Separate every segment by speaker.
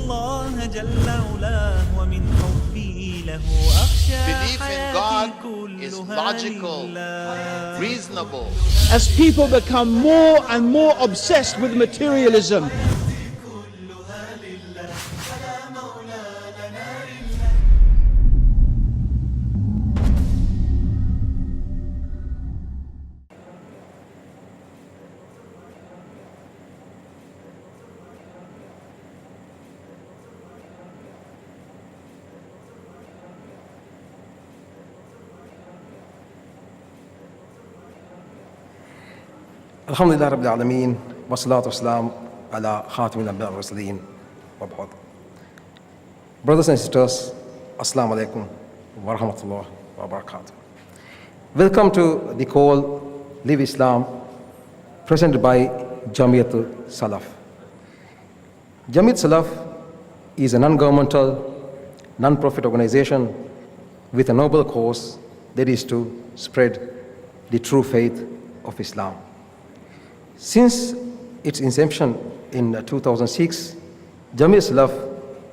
Speaker 1: الله جل علاه ومن حبي له أخشى
Speaker 2: Belief in God
Speaker 1: حياتي
Speaker 2: is
Speaker 1: كلها
Speaker 2: logical,
Speaker 1: لله.
Speaker 2: reasonable.
Speaker 3: As people become more and more obsessed with materialism,
Speaker 4: Alhamdulillah Rabbil Alameen, wa salatu wassalam ala khatimil anbiya wal mursalin wa ba'd. Brothers and sisters, Assalamu alaikum wa rahmatullah wa barakatuh. Welcome to the call Live Islam, presented by Jamiatul Salaf. Jamiat Salaf is a non-governmental, non-profit organization with a noble cause, that is to spread the true faith of Islam. Since its inception in 2006, Jamiat Salaf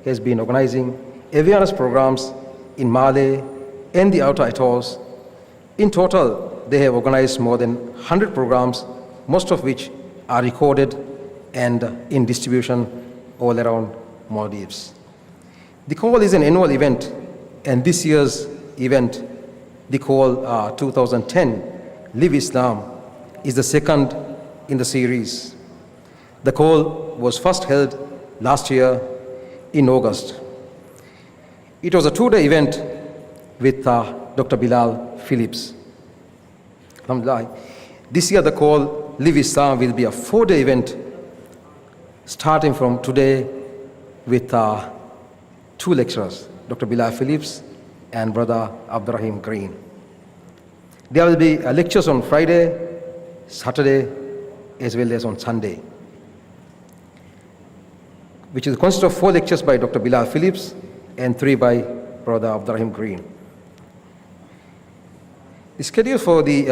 Speaker 4: has been organizing awareness programs in Malé and the outer atolls. In total, they have organized more than 100 programs, most of which are recorded and in distribution all around Maldives. The call is an annual event, and this year's event, the call 2010 Live Islam, is the second in the series. The call was first held last year in August. It was a two-day event with Dr. Bilal Phillips. Alhamdulillah. This year the call Live Islam will be a four-day event starting from today with two lecturers, Dr. Bilal Phillips and Brother Abdurrahim Green. There will be lectures on Friday, Saturday, as well as on Sunday, which is consists of 4 lectures by Dr. Bilal Phillips and 3 by Brother Abdurrahim Green. The schedule for the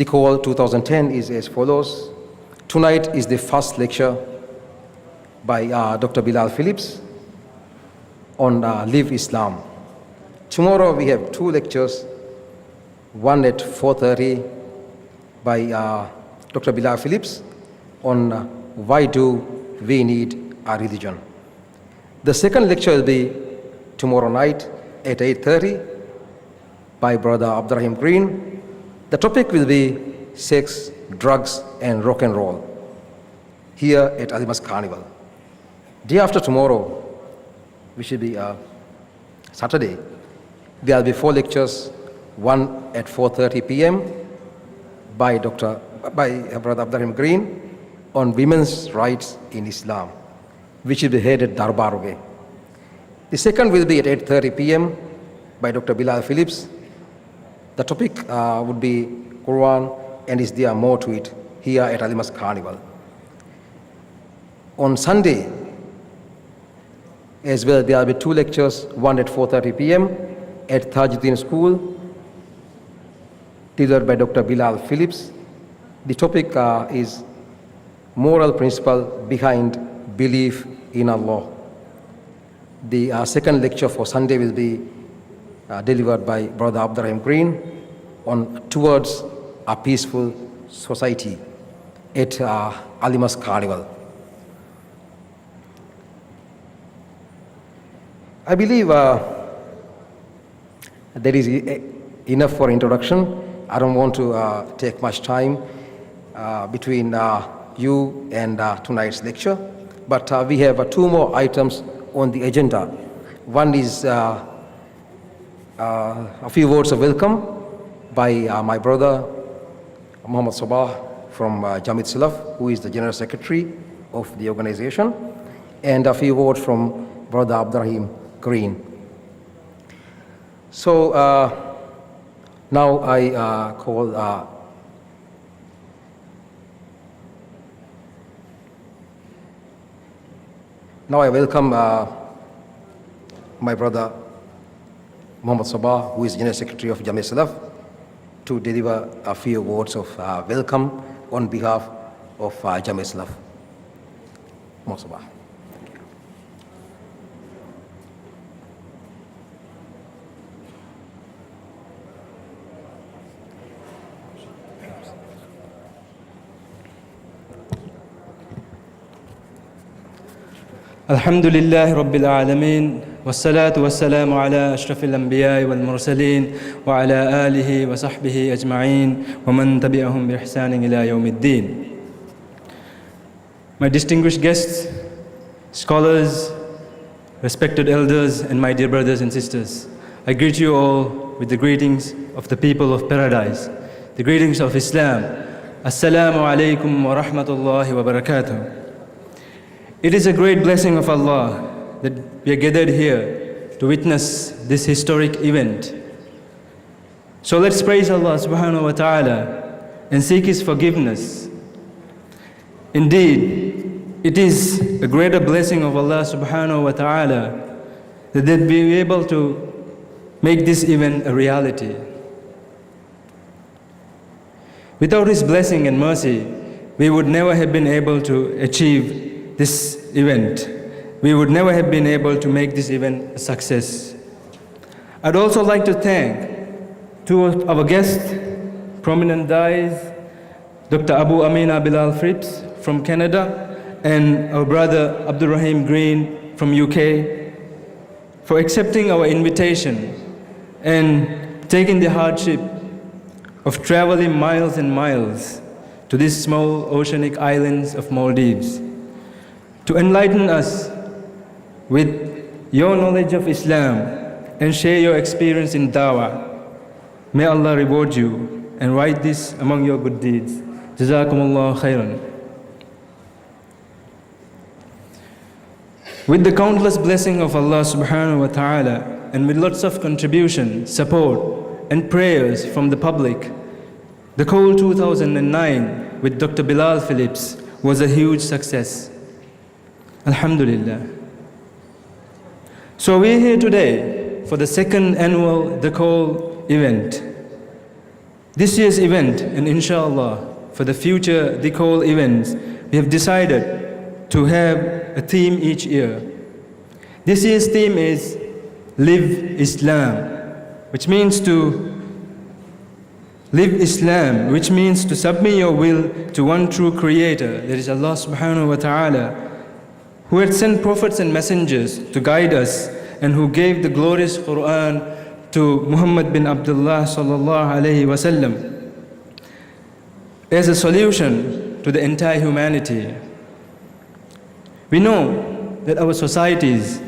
Speaker 4: call 2010 is as follows. Tonight is the first lecture by Dr. Bilal Phillips on Live Islam. Tomorrow we have 2 lectures, one at 4:30 by Dr. Bilal Phillips on why do we need a religion. The second lecture will be tomorrow night at 8:30 by Brother Abdurrahim Green. The topic will be sex, drugs, and rock and roll here at Alimas Carnival. Day after tomorrow, which will be Saturday, there will be 4 lectures, one at 4:30 p.m. by Brother Abdurrahim Green on women's rights in Islam, which will be held at Darbaroge. The second will be at 8:30 p.m. by Dr. Bilal Phillips. The topic would be Quran, and is there more to it here at Alimas Carnival. On Sunday as well, there will be 2 lectures, one at 4:30 p.m. at Tajuddin School, delivered by Dr. Bilal Phillips. The topic is moral principle behind belief in Allah. The second lecture for Sunday will be delivered by Brother Abdurrahim Green on Towards a Peaceful Society at Alimas Carnival. I believe there is enough for introduction. I don't want to take much time between you and tonight's lecture, but we have 2 more items on the agenda. One is a few words of welcome by my brother Muhammad Sabah from Jamiat Salaf, who is the General Secretary of the organization, and a few words from Brother Abdurrahim Green. So now I call now I welcome my brother Muhammad Sabah, who is General Secretary of Jamiat Salaf, to deliver a few words of welcome on behalf of Jamiat Salaf. Masabah.
Speaker 2: الحمد لله رب العالمين والصلاة والسلام على أشرف الأنبياء والمرسلين وعلى آله وصحبه أجمعين ومن تبعهم بإحسان إلى يوم الدين. My distinguished guests, scholars, respected elders, and my dear brothers and sisters, I greet you all with the greetings of the people of paradise, the greetings of Islam. Assalamu alaikum wa rahmatullahi wa barakatuh. It is a great blessing of Allah that we are gathered here to witness this historic event. So let's praise Allah subhanahu wa ta'ala and seek His forgiveness. Indeed, it is a greater blessing of Allah subhanahu wa ta'ala that we be able to make this event a reality. Without His blessing and mercy, we would never have been able to achieve this event. We would never have been able to make this event a success. I'd also like to thank two of our guests, prominent dais, Dr. Abu Amina Bilal Phipps from Canada and our brother Abdul Rahim Green from UK, for accepting our invitation and taking the hardship of traveling miles and miles to these small oceanic islands of Maldives to enlighten us with your knowledge of Islam and share your experience in dawah. May Allah reward you and write this among your good deeds. Jazakumullah khairan. With the countless blessing of Allah subhanahu wa ta'ala and with lots of contribution, support and prayers from the public, the Call 2009 with Dr. Bilal Phillips was a huge success. Alhamdulillah. So we're here today for the second annual The Call event. This year's event, and inshallah for the future The Call events, we have decided to have a theme each year. This year's theme is Live Islam, which means to live Islam, which means to submit your will to one true creator, that is Allah subhanahu wa ta'ala, who had sent prophets and messengers to guide us and who gave the glorious Quran to Muhammad bin Abdullah sallallahu alayhi wasallam as a solution to the entire humanity. We know that our societies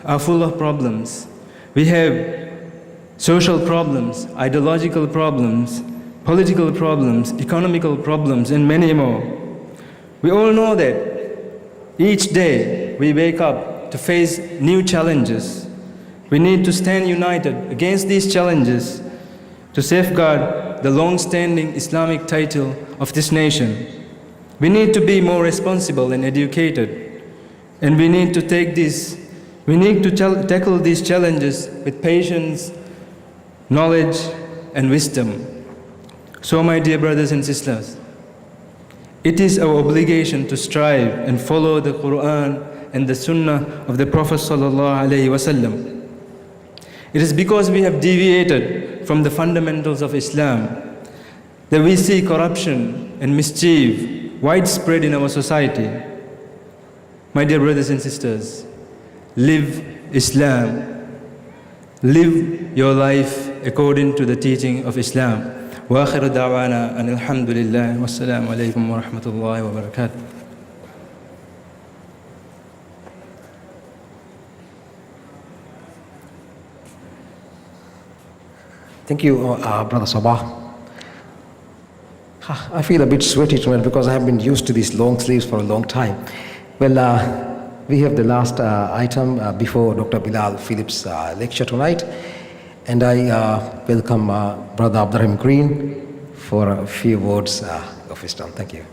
Speaker 2: are full of problems. We have social problems, ideological problems, political problems, economical problems, and many more. We all know that each day we wake up to face new challenges. We need to stand united against these challenges to safeguard the long-standing Islamic title of this nation. We need to be more responsible and educated, and we need to tackle these challenges with patience, knowledge, and wisdom. So, my dear brothers and sisters, it is our obligation to strive and follow the Quran and the Sunnah of the Prophet sallallahu alaihi wasallam. It is because we have deviated from the fundamentals of Islam that we see corruption and mischief widespread in our society. My dear brothers and sisters, live Islam. Live your life according to the teaching of Islam. وآخر دعوانا أن الحمد لله والسلام عليكم ورحمة الله وبركاته.
Speaker 4: Thank you, Brother Sabah. I feel a bit sweaty tonight because I have been used to these long sleeves for a long time. Well, we have the last item before Dr. Bilal Phillips' lecture tonight. And I welcome Brother Abdurrahim Green for a few words of wisdom. Thank you.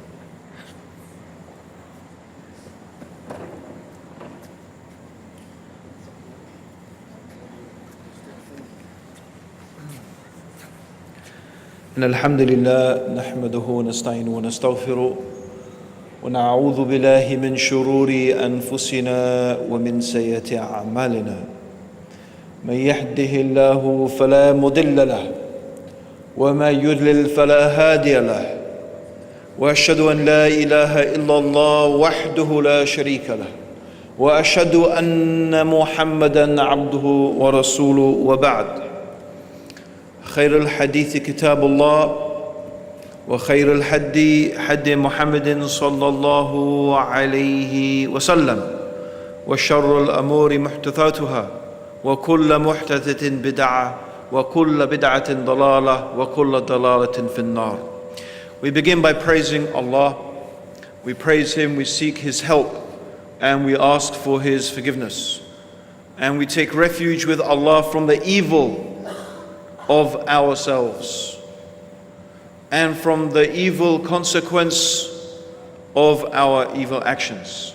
Speaker 5: إن الحمد لله نحمده ونستعينه ونستغفره ونعوذ بالله من شرور أنفسنا ومن سيئات أعمالنا من يهده الله فلا مضل له وما يضلل فلا هادي له وأشهد أن لا إله إلا الله وحده لا شريك له وأشهد أن محمدًا عبده ورسوله وبعد خير الحديث كتاب الله وخير الهدي هدي محمد صلى الله عليه وسلم وشر الأمور محدثاتها وكل محدثة بدعة وكل بدعة ضلالة وكل ضلالة في النار. We begin by praising Allah. We praise Him, we seek His help, and we ask for His forgiveness. And we take refuge with Allah from the evil of ourselves and from the evil consequence of our evil actions.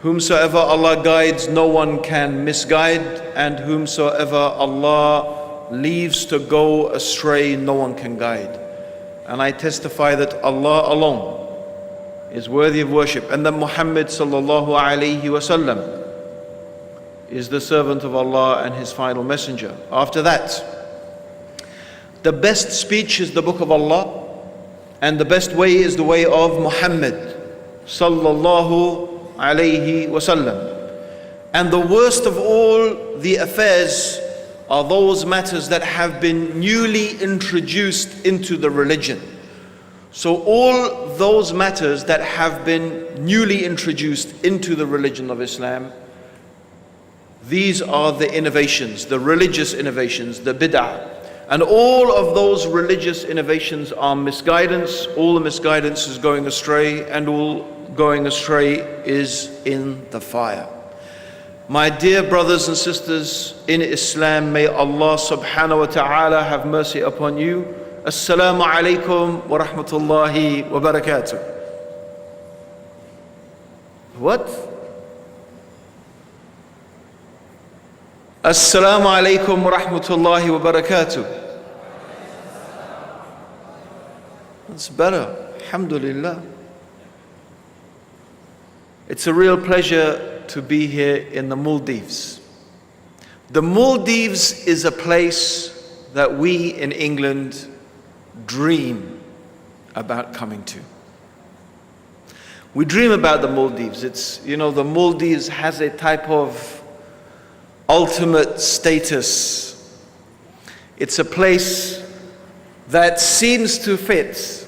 Speaker 5: Whomsoever Allah guides, no one can misguide, and whomsoever Allah leaves to go astray, no one can guide. And I testify that Allah alone is worthy of worship, and that Muhammad sallallahu alayhi wasallam is the servant of Allah and His final messenger. After that, the best speech is the book of Allah, and the best way is the way of Muhammad sallallahu alayhi wasallam. And the worst of all the affairs are those matters that have been newly introduced into the religion. So all those matters that have been newly introduced into the religion of Islam, these are the innovations, the religious innovations, the bid'ah. And all of those religious innovations are misguidance. All the misguidance is going astray, and all going astray is in the fire. My dear brothers and sisters in Islam, may Allah subhanahu wa ta'ala have mercy upon you. Assalamu alaikum wa rahmatullahi wa barakatuh. What? Assalamu alaikum wa rahmatullahi wa barakatuh. That's better. Alhamdulillah. It's a real pleasure to be here in the Maldives. The Maldives is a place that we in England dream about coming to. We dream about the Maldives. It's, the Maldives has a type of ultimate status. It's a place that seems to fit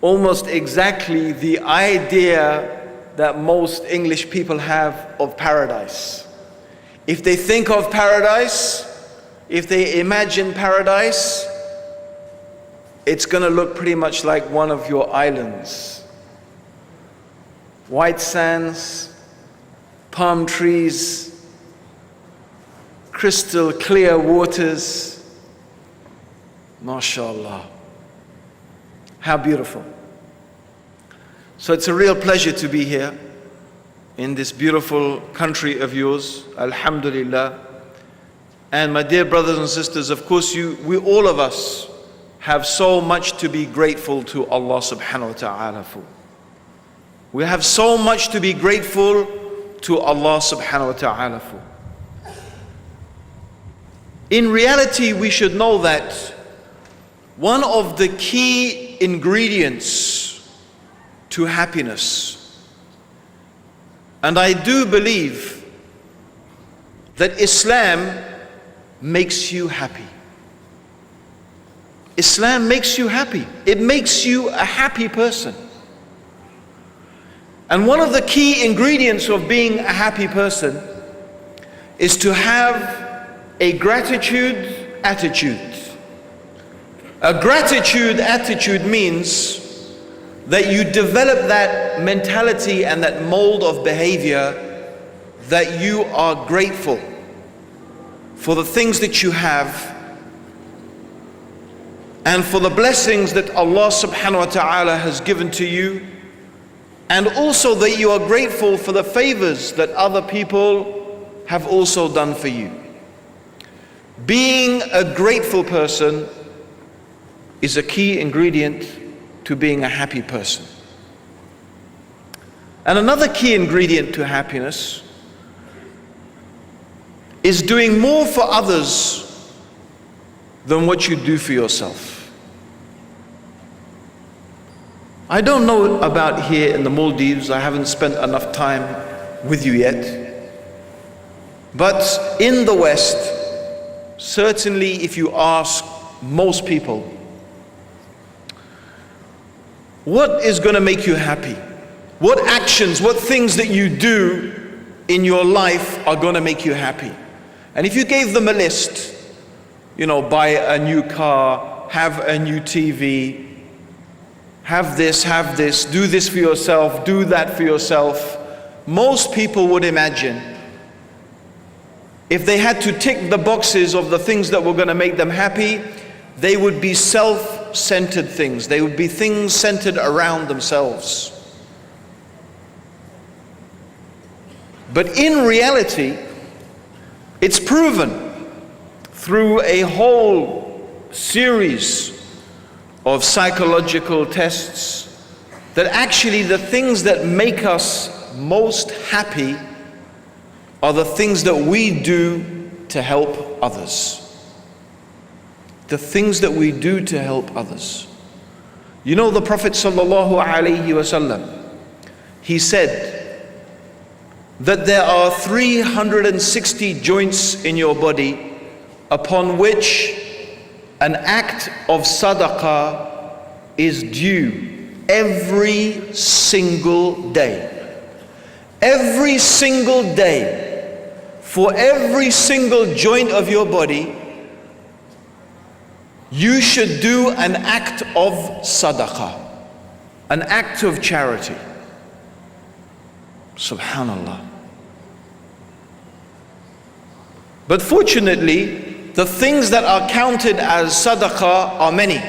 Speaker 5: almost exactly the idea that most English people have of paradise. If they think of paradise, if they imagine paradise, it's going to look pretty much like one of your islands. White sands, palm trees, crystal clear waters. MashaAllah. How beautiful. So it's a real pleasure to be here in this beautiful country of yours. Alhamdulillah. And my dear brothers and sisters, of course we all of us have so much to be grateful to Allah subhanahu wa ta'ala for. We have so much to be grateful to Allah subhanahu wa ta'ala for. In reality, we should know that one of the key ingredients to happiness, and I do believe that Islam makes you happy. Islam makes you happy. It makes you a happy person. And one of the key ingredients of being a happy person is to have a gratitude attitude. A gratitude attitude means that you develop that mentality and that mold of behavior that you are grateful for the things that you have and for the blessings that Allah subhanahu wa ta'ala has given to you, and also that you are grateful for the favors that other people have also done for you. Being a grateful person is a key ingredient to being a happy person. And another key ingredient to happiness is doing more for others than what you do for yourself. I don't know about here in the Maldives, I haven't spent enough time with you yet. But in the West, certainly if you ask most people, what is going to make you happy? What actions, what things that you do in your life are going to make you happy? And if you gave them a list, buy a new car, have a new TV, have this, do this for yourself, do that for yourself, most people would imagine if they had to tick the boxes of the things that were going to make them happy, they would be self-centered things. They would be things centered around themselves. But in reality, it's proven through a whole series of psychological tests that actually the things that make us most happy are the things that we do to help others. The things that we do to help others. The Prophet sallallahu alaihi wasallam, he said that there are 360 joints in your body upon which an act of sadaqah is due every single day. Every single day, for every single joint of your body, you should do an act of sadaqah, an act of charity. Subhanallah. But fortunately, the things that are counted as sadaqah are many.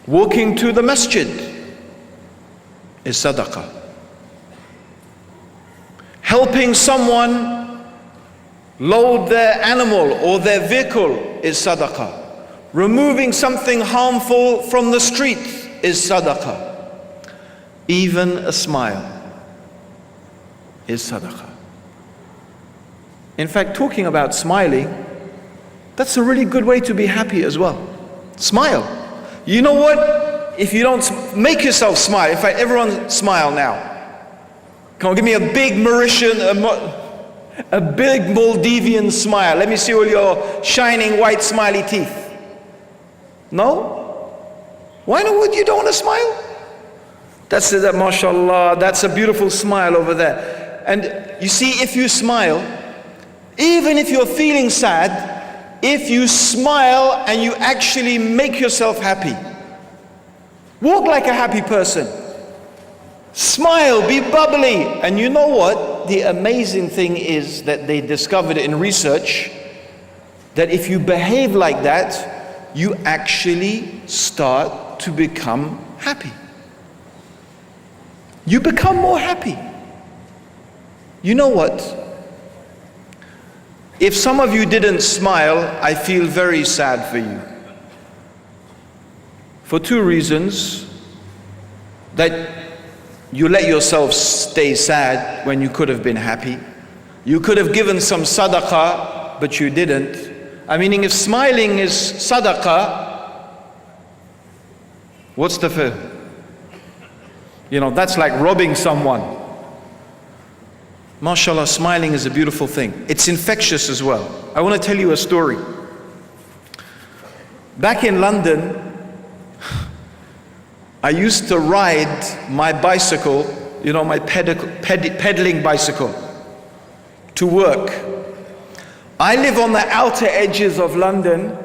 Speaker 5: Walking to the masjid is sadaqah. Helping someone load their animal or their vehicle is sadaqah. Removing something harmful from the street is sadaqah. Even a smile is sadaqah. In fact, talking about smiling, that's a really good way to be happy as well. Smile. You know what? If you don't, make yourself smile. In fact, everyone smile now. Come on, give me a big Mauritian, a big Maldivian smile. Let me see all your shining white smiley teeth. No? Why not? You don't want to smile? That's that, mashallah, that's a beautiful smile over there. And you see, if you smile, even if you're feeling sad, if you smile and you actually make yourself happy, walk like a happy person, smile, be bubbly. And you know what? The amazing thing is that they discovered in research that if you behave like that, you actually start to become happy. You become more happy. You know what? If some of you didn't smile, I feel very sad for you. For two reasons. That you let yourself stay sad when you could have been happy. You could have given some sadaqah, but you didn't. Meaning, if smiling is sadaqah, what's the fifth? That's like robbing someone. MashaAllah, smiling is a beautiful thing. It's infectious as well. I want to tell you a story. Back in London, I used to ride my bicycle, my pedaling bicycle, to work. I live on the outer edges of London,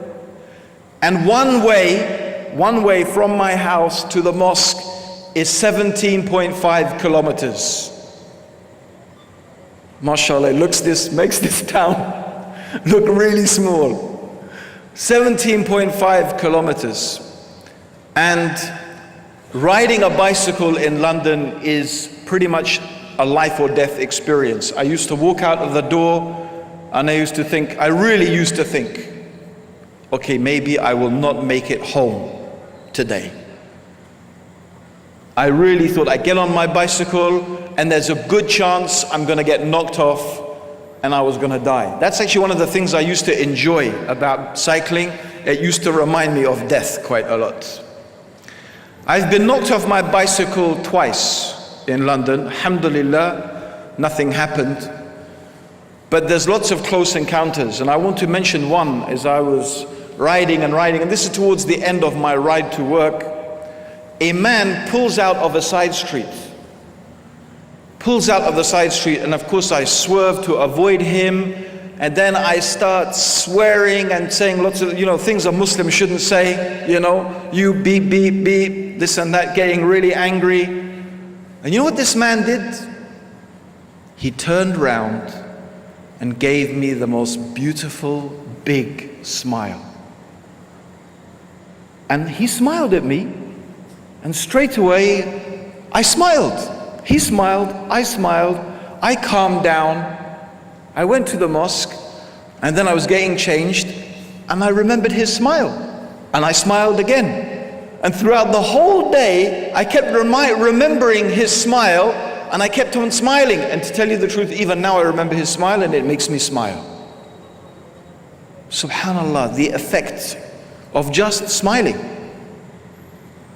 Speaker 5: and one way from my house to the mosque is 17.5 kilometers. MashaAllah, makes this town look really small. 17.5 kilometers. And riding a bicycle in London is pretty much a life or death experience. I used to walk out of the door and I really used to think, okay, maybe I will not make it home today. I really thought I'd get on my bicycle and there's a good chance I'm going to get knocked off and I was going to die. That's actually one of the things I used to enjoy about cycling. It used to remind me of death quite a lot. I've been knocked off my bicycle twice in London. Alhamdulillah, nothing happened. But there's lots of close encounters, and I want to mention one. As I was riding, and this is towards the end of my ride to work, a man pulls out of a side street. And of course I swerve to avoid him, and then I start swearing and saying lots of, things a Muslim shouldn't say, you beep, beep, beep, this and that, getting really angry. And you know what this man did? He turned round and gave me the most beautiful, big smile. And he smiled at me, and straight away, I smiled. He smiled, I smiled, I calmed down, I went to the mosque, and then I was getting changed, and I remembered his smile, and I smiled again. And throughout the whole day, I kept remembering his smile, and I kept on smiling. And to tell you the truth, even now I remember his smile, and it makes me smile. Subhanallah, the effect of just smiling.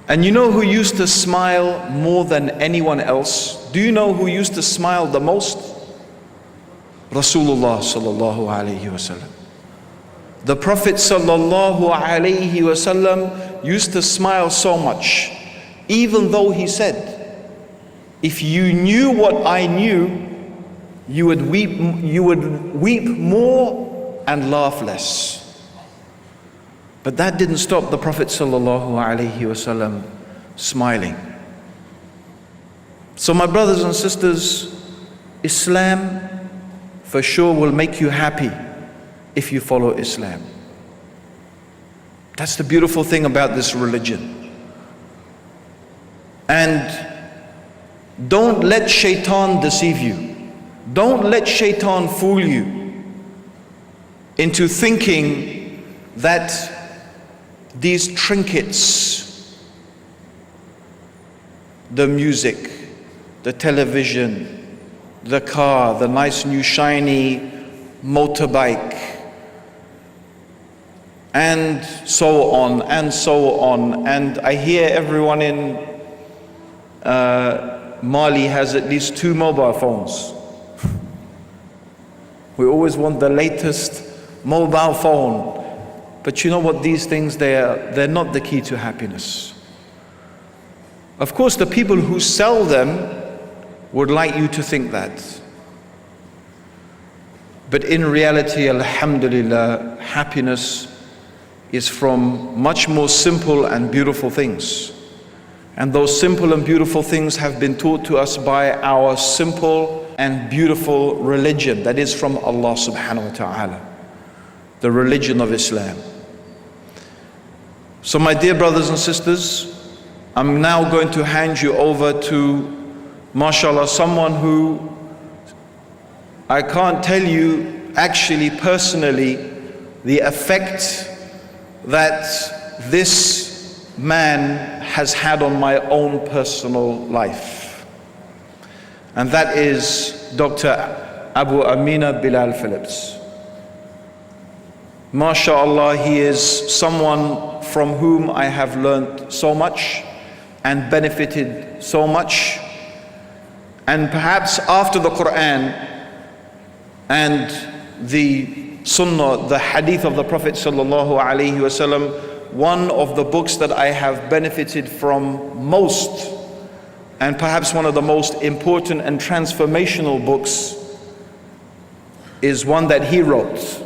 Speaker 5: And you know who used to smile more than anyone else? Do you know who used to smile the most? Rasulullah sallallahu alayhi wasallam. The Prophet sallallahu alayhi wasallam used to smile so much, even though he said, if you knew what I knew, you would weep more and laugh less. But that didn't stop the Prophet sallallahu alaihi wasallam smiling. So my brothers and sisters, Islam for sure will make you happy if you follow Islam. That's the beautiful thing about this religion. And don't let shaitan deceive you. Don't let shaitan fool you into thinking that these trinkets, the music, the television, the car, the nice new shiny motorbike, and so on and so on. And I hear everyone in Mali has at least 2 mobile phones. We always want the latest mobile phone. But you know what, these things, they're not the key to happiness. Of course, the people who sell them would like you to think that. But in reality, alhamdulillah, happiness is from much more simple and beautiful things. And those simple and beautiful things have been taught to us by our simple and beautiful religion, that is from Allah subhanahu wa ta'ala, the religion of Islam. So my dear brothers and sisters, I'm now going to hand you over to, mashallah, someone who I can't tell you actually personally the effect that this man has had on my own personal life. And that is Dr. Abu Amina Bilal Phillips. MashaAllah, he is someone from whom I have learned so much and benefited so much. And perhaps after the Quran and the Sunnah, the Hadith of the Prophet sallallahu alaihi wasallam, one of the books that I have benefited from most, and perhaps one of the most important and transformational books, is one that he wrote,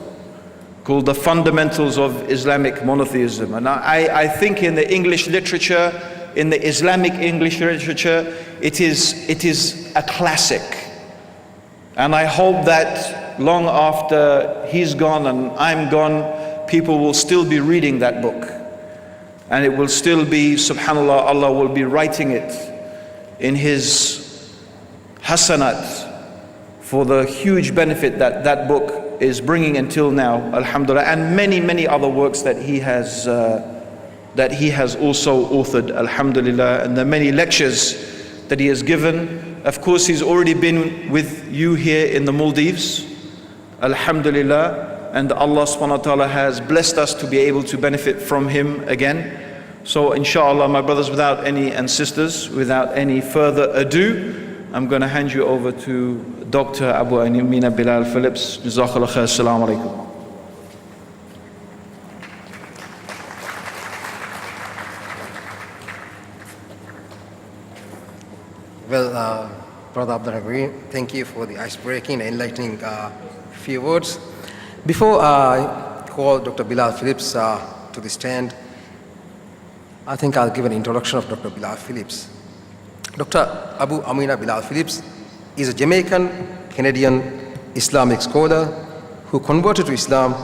Speaker 5: called The Fundamentals of Islamic Monotheism. And I think in the English literature, in the Islamic English literature, it is a classic. And I hope that long after he's gone and I'm gone, people will still be reading that book. And it will still be, subhanAllah, Allah will be writing it in His hasanat for the huge benefit that that book is bringing until now, alhamdulillah, and many other works that he has also authored, alhamdulillah, and the many lectures that he has given. Of course, he's already been with you here in the Maldives, alhamdulillah, and Allah subhanahu wa ta'ala has blessed us to be able to benefit from him again. So inshallah, my brothers and sisters, without any further ado, I'm going to hand you over to Dr. Abu Amina Bilal Phillips. Jazakallah khair. Assalamu alaikum.
Speaker 4: Well, Brother Abdul Hakim, thank you for the ice-breaking and enlightening few words. Before I call Dr. Bilal Phillips to the stand, I think I'll give an introduction of Dr. Bilal Phillips. Dr. Abu Amina Bilal Phillips is a Jamaican-Canadian Islamic scholar who converted to Islam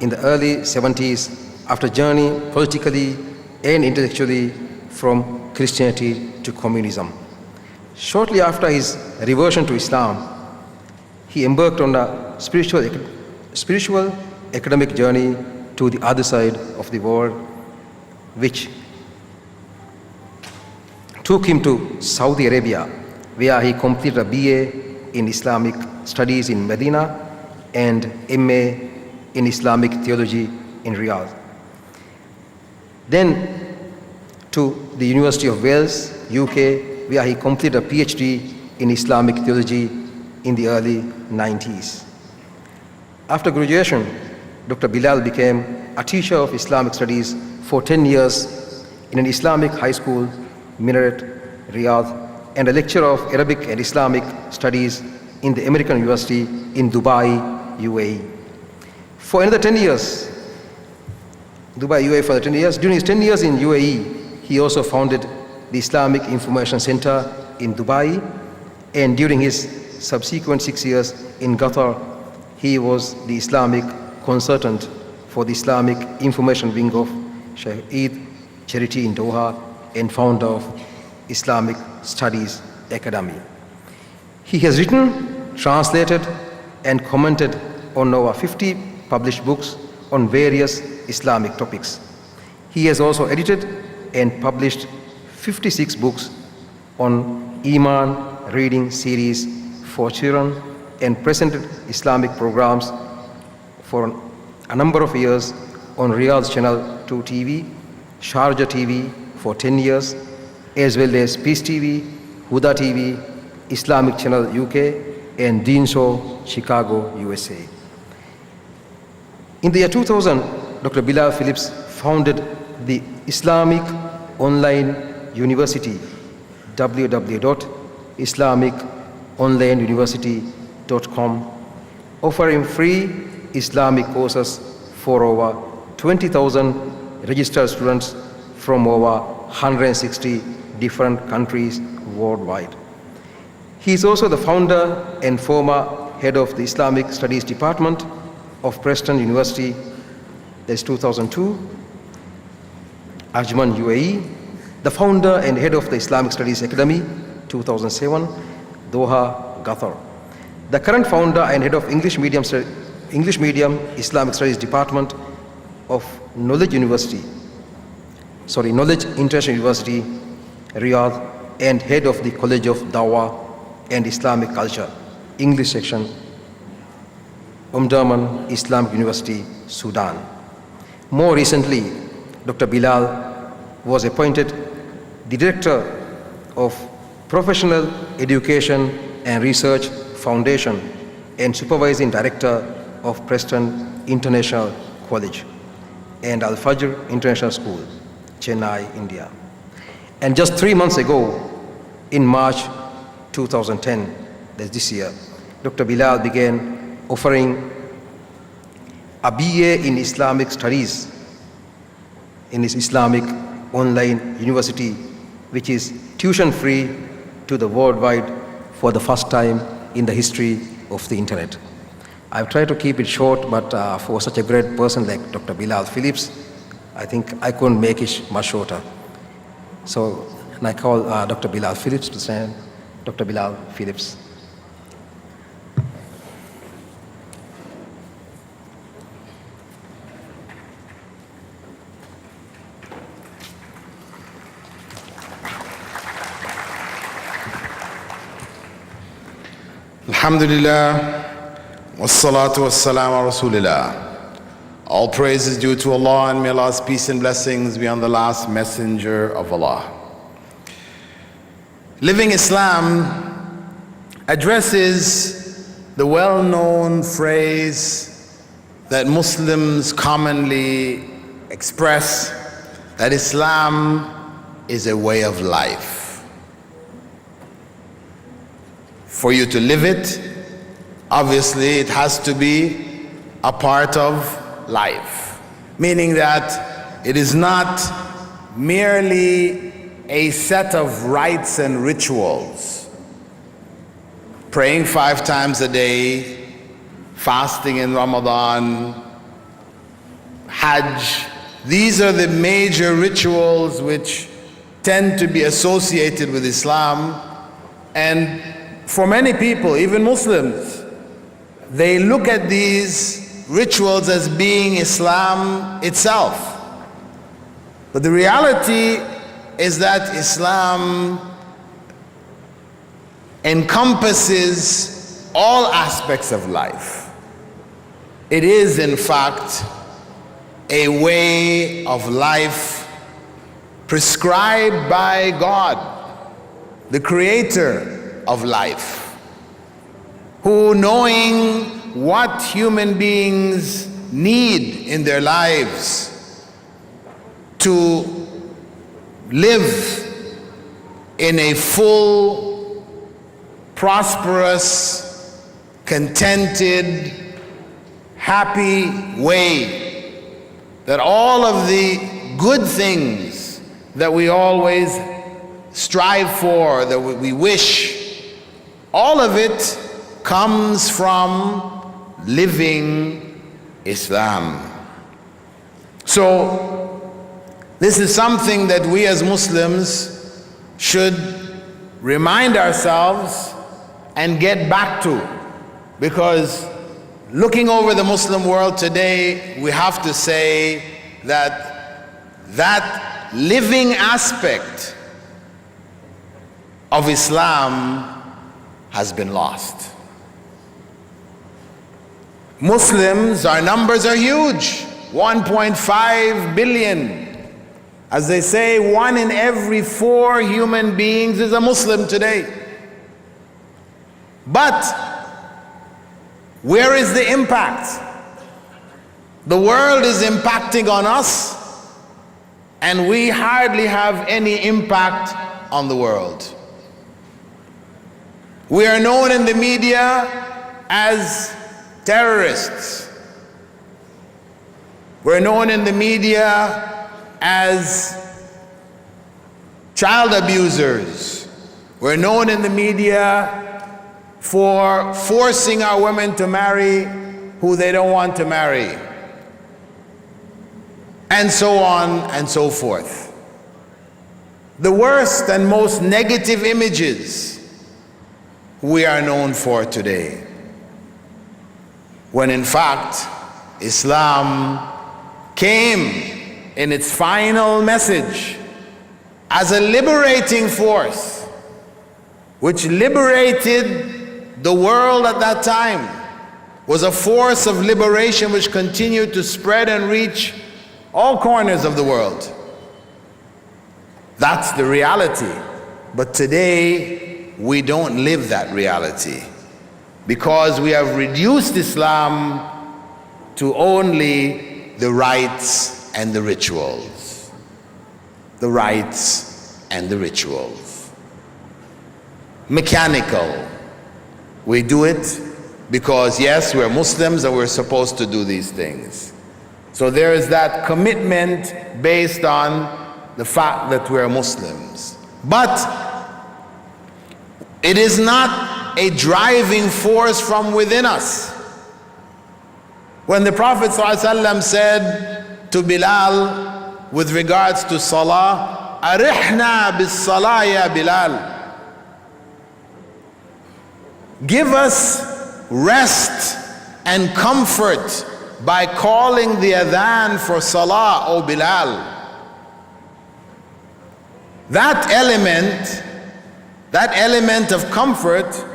Speaker 4: in the early 70s after journeying politically and intellectually from Christianity to communism. Shortly after his reversion to Islam, he embarked on a spiritual academic journey to the other side of the world, which took him to Saudi Arabia, where he completed a BA in Islamic Studies in Medina and MA in Islamic Theology in Riyadh. Then to the University of Wales, UK, where he completed a PhD in Islamic Theology in the early 90s. After graduation, Dr. Bilal became a teacher of Islamic Studies for 10 years in an Islamic high school, Minaret, Riyadh, and a lecturer of Arabic and Islamic Studies in the American University in Dubai, UAE. For another 10 years, Dubai, UAE for the 10 years. During his 10 years in UAE, he also founded the Islamic Information Center in Dubai, and during his subsequent 6 years in Qatar, he was the Islamic consultant for the Islamic Information Wing of Sheikh Eid Charity in Doha and founder of Islamic Studies Academy. He has written, translated, and commented on over 50 published books on various Islamic topics. He has also edited and published 56 books on Iman reading series for children and presented Islamic programs for a number of years on Riyadh Channel 2 TV, Sharjah TV for 10 years, as well as Peace TV, Huda TV, Islamic Channel UK, and Deen Show Chicago, USA. In the year 2000, Dr. Bilal Phillips founded the Islamic Online University, www.islamiconlineuniversity.com, offering free Islamic courses for over 20,000 registered students from over 160 different countries worldwide. He is also the founder and former head of the Islamic Studies Department of Preston University, that's 2002, Ajman, UAE, the founder and head of the Islamic Studies Academy, 2007, Doha, Qatar. The current founder and head of English medium Islamic Studies Department of Knowledge International University, Riyadh, and head of the College of Dawah and Islamic Culture, English section, Omdurman Islamic University, Sudan. More recently, Dr. Bilal was appointed the Director of Professional Education and Research Foundation and Supervising Director of Preston International College and Al-Fajr International School, Chennai, India. And just 3 months ago, in March 2010, that's this year, Dr. Bilal began offering a BA in Islamic Studies in his Islamic Online University, which is tuition-free to the worldwide for the first time in the history of the internet. I've tried to keep it short, but for such a great person like Dr. Bilal Phillips, I think I couldn't make it much shorter. So I call Dr. Bilal Phillips to stand. Dr. Bilal Phillips.
Speaker 6: Alhamdulillah, wassalatu wassalamu ala Rasulillah. All praise is due to Allah, and may Allah's peace and blessings be on the last messenger of Allah. Living Islam addresses the well-known phrase that Muslims commonly express, that Islam is a way of life. For you to live it, obviously it has to be a part of life, meaning that it is not merely a set of rites and rituals. Praying 5 times a day, fasting in Ramadan, Hajj, these are the major rituals which tend to be associated with Islam. And for many people, even Muslims, they look at these rituals as being Islam itself. But the reality is that Islam encompasses all aspects of life. It is, in fact, a way of life prescribed by God, the creator of life, who, knowing what human beings need in their lives to live in a full, prosperous, contented, happy way, that all of the good things that we always strive for, that we wish, all of it comes from living Islam. So this is something that we as Muslims should remind ourselves and get back to, because looking over the Muslim world today, we have to say that that living aspect of Islam has been lost. Muslims, our numbers are huge, 1.5 billion. As they say, 1 in every 4 human beings is a Muslim today. But where is the impact? The world is impacting on us, and we hardly have any impact on the world. We are known in the media as terrorists. We're known in the media as child abusers. We're known in the media for forcing our women to marry who they don't want to marry, and so on and so forth. The worst and most negative images we are known for today, when in fact Islam came in its final message as a liberating force which liberated the world at that time, was a force of liberation which continued to spread and reach all corners of the world. That's the reality. But today we don't live that reality, because we have reduced Islam to only the rites and the rituals. The rites and the rituals. Mechanical. We do it because, yes, we're Muslims and we're supposed to do these things. So there is that commitment based on the fact that we're Muslims. But it is not a driving force from within us. When the Prophet ﷺ said to Bilal with regards to Salah, "Arihna bis Salah ya Bilal," give us rest and comfort by calling the adhan for Salah, O Bilal. That element of comfort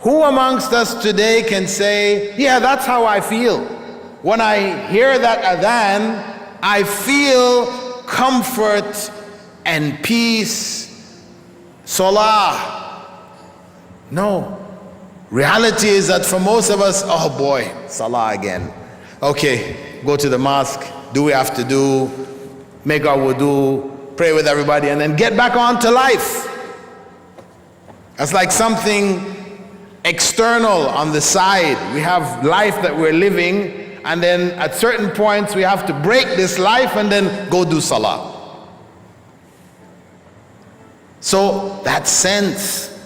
Speaker 6: Who amongst us today can say, yeah, that's how I feel? When I hear that adhan, I feel comfort and peace, salah. No. Reality is that for most of us, oh boy, salah again. Okay, go to the mosque, do what we have to do, make our wudu, pray with everybody, and then get back on to life. That's like something external on the side. We have life that we're living, and then at certain points we have to break this life and then go do salah. So that sense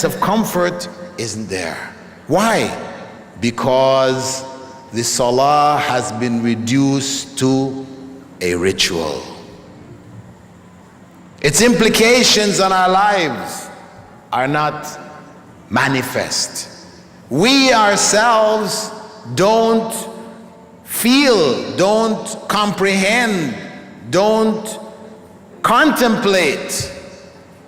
Speaker 6: of comfort isn't there. Why? Because the salah has been reduced to a ritual. Its implications on our lives are not manifest. We ourselves don't feel, don't comprehend, don't contemplate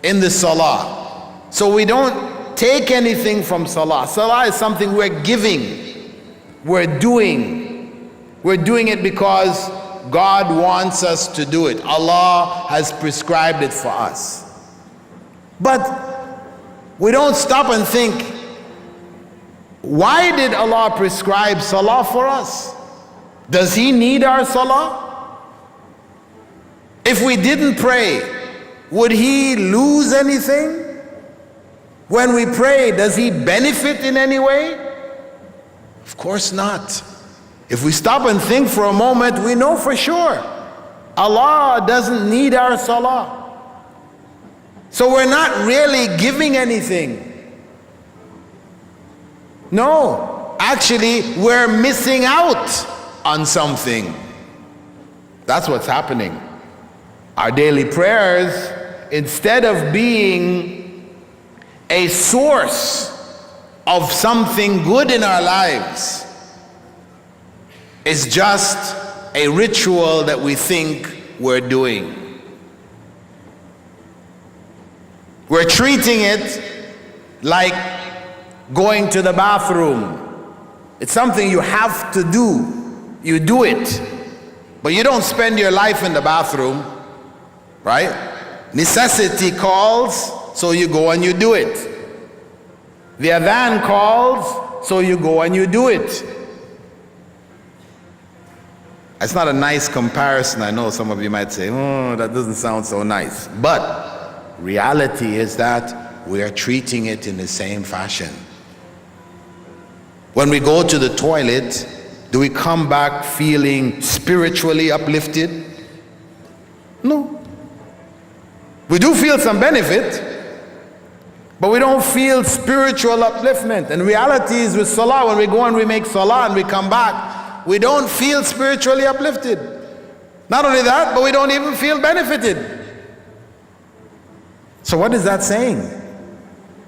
Speaker 6: in the salah. So we don't take anything from salah. Salah is something we're giving, we're doing. We're doing it because God wants us to do it. Allah has prescribed it for us. But we don't stop and think, why did Allah prescribe salah for us? Does He need our salah? If we didn't pray, would He lose anything? When we pray, does He benefit in any way? Of course not. If we stop and think for a moment, we know for sure Allah doesn't need our salah. So we're not really giving anything. No, actually we're missing out on something. That's what's happening. Our daily prayers, instead of being a source of something good in our lives, is just a ritual that we think we're doing. We're treating it like going to the bathroom. It's something you have to do. You do it. But you don't spend your life in the bathroom, right? Necessity calls, so you go and you do it. The adhan calls, so you go and you do it. It's not a nice comparison. I know some of you might say, oh, that doesn't sound so nice. But reality is that we are treating it in the same fashion. When we go to the toilet, do we come back feeling spiritually uplifted? No. We do feel some benefit, but we don't feel spiritual upliftment. And reality is with salah, when we go and we make salah and we come back, we don't feel spiritually uplifted. Not only that, but we don't even feel benefited. So what is that saying?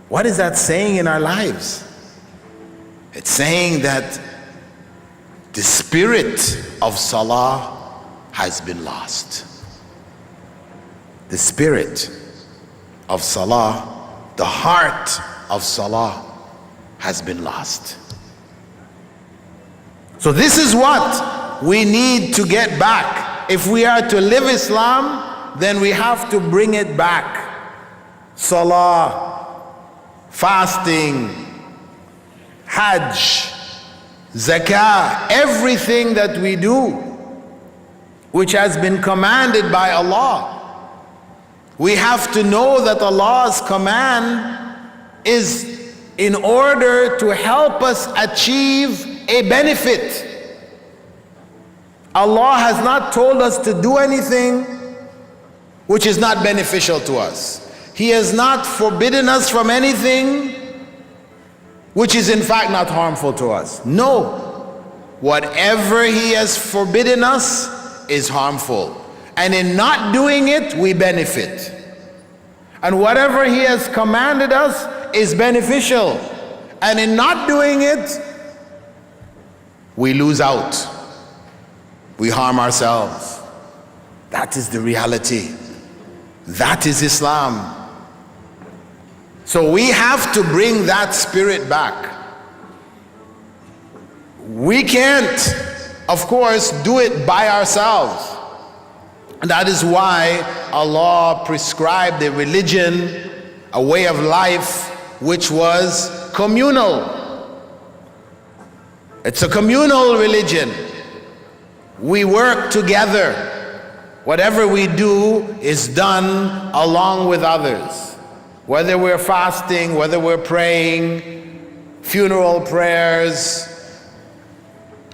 Speaker 6: What is that saying in our lives? It's saying that the spirit of salah has been lost. The spirit of salah, the heart of salah has been lost. So this is what we need to get back. If we are to live Islam, then we have to bring it back. Salah, fasting, Hajj, Zakah, everything that we do, which has been commanded by Allah. We have to know that Allah's command is in order to help us achieve a benefit. Allah has not told us to do anything which is not beneficial to us. He has not forbidden us from anything which is in fact not harmful to us. No. Whatever He has forbidden us is harmful. And in not doing it, we benefit. And whatever He has commanded us is beneficial. And in not doing it, we lose out. We harm ourselves. That is the reality. That is Islam. So we have to bring that spirit back. We can't, of course, do it by ourselves. And that is why Allah prescribed a religion, a way of life, which was communal. It's a communal religion. We work together. Whatever we do is done along with others. Whether we're fasting, whether we're praying, funeral prayers,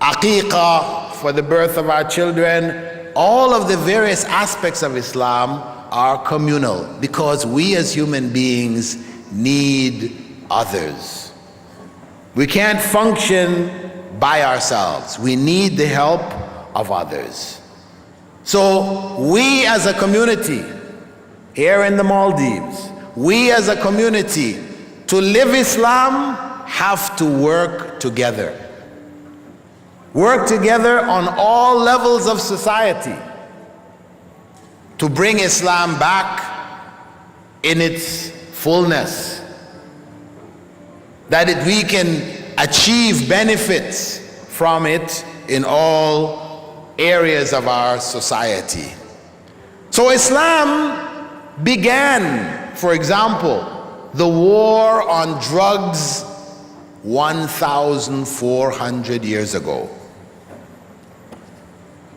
Speaker 6: aqiqah for the birth of our children, all of the various aspects of Islam are communal because we as human beings need others. We can't function by ourselves. We need the help of others. So we as a community here in the Maldives, we as a community to live Islam have to work together. Work together on all levels of society to bring Islam back in its fullness, that we can achieve benefits from it in all areas of our society. So Islam began, for example, the war on drugs 1,400 years ago.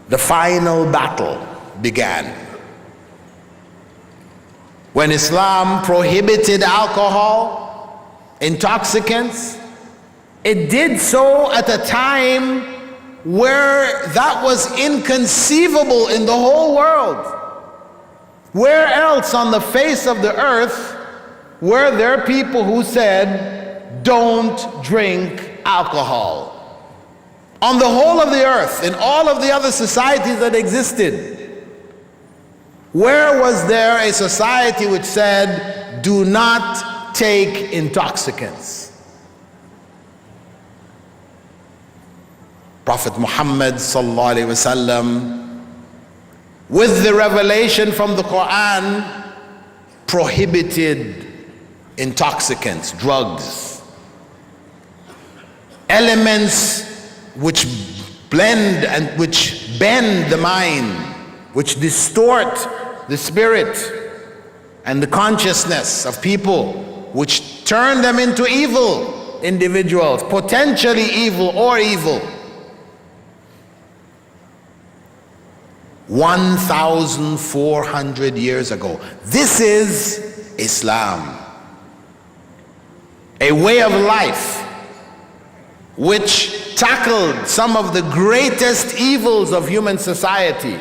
Speaker 6: The final battle began when Islam prohibited alcohol, intoxicants. It did so at a time where that was inconceivable in the whole world. Where else on the face of the earth were there people who said, don't drink alcohol? On the whole of the earth, in all of the other societies that existed, where was there a society which said, do not take intoxicants? Prophet Muhammad sallallahu alaihi wasallam, with the revelation from the Quran, prohibited intoxicants, drugs, elements which blend and which bend the mind, which distort the spirit and the consciousness of people, which turn them into evil individuals, potentially evil or evil. 1,400 years ago. This is Islam, a way of life which tackled some of the greatest evils of human society.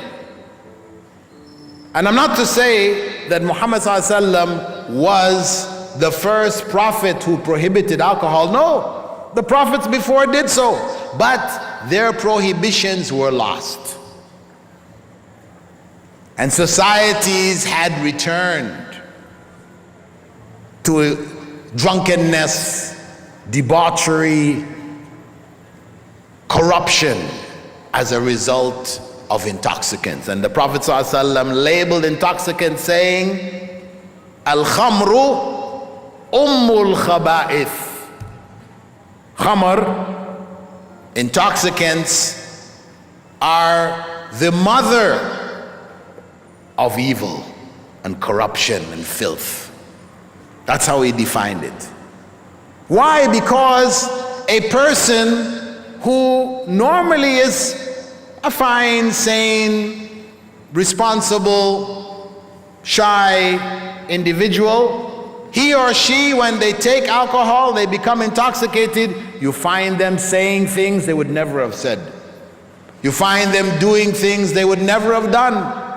Speaker 6: And I'm not to say that Muhammad ﷺ was the first prophet who prohibited alcohol. No, the prophets before did so, but their prohibitions were lost. And societies had returned to drunkenness, debauchery, corruption as a result of intoxicants. And the Prophet ﷺ labeled intoxicants saying, Al-Khamru Ummul Khaba'ith. Khamr, intoxicants, are the mother of evil and corruption and filth. That's how he defined it. Why? Because a person who normally is a fine, sane, responsible, shy individual, he or she, when they take alcohol, they become intoxicated, you find them saying things they would never have said. You find them doing things they would never have done.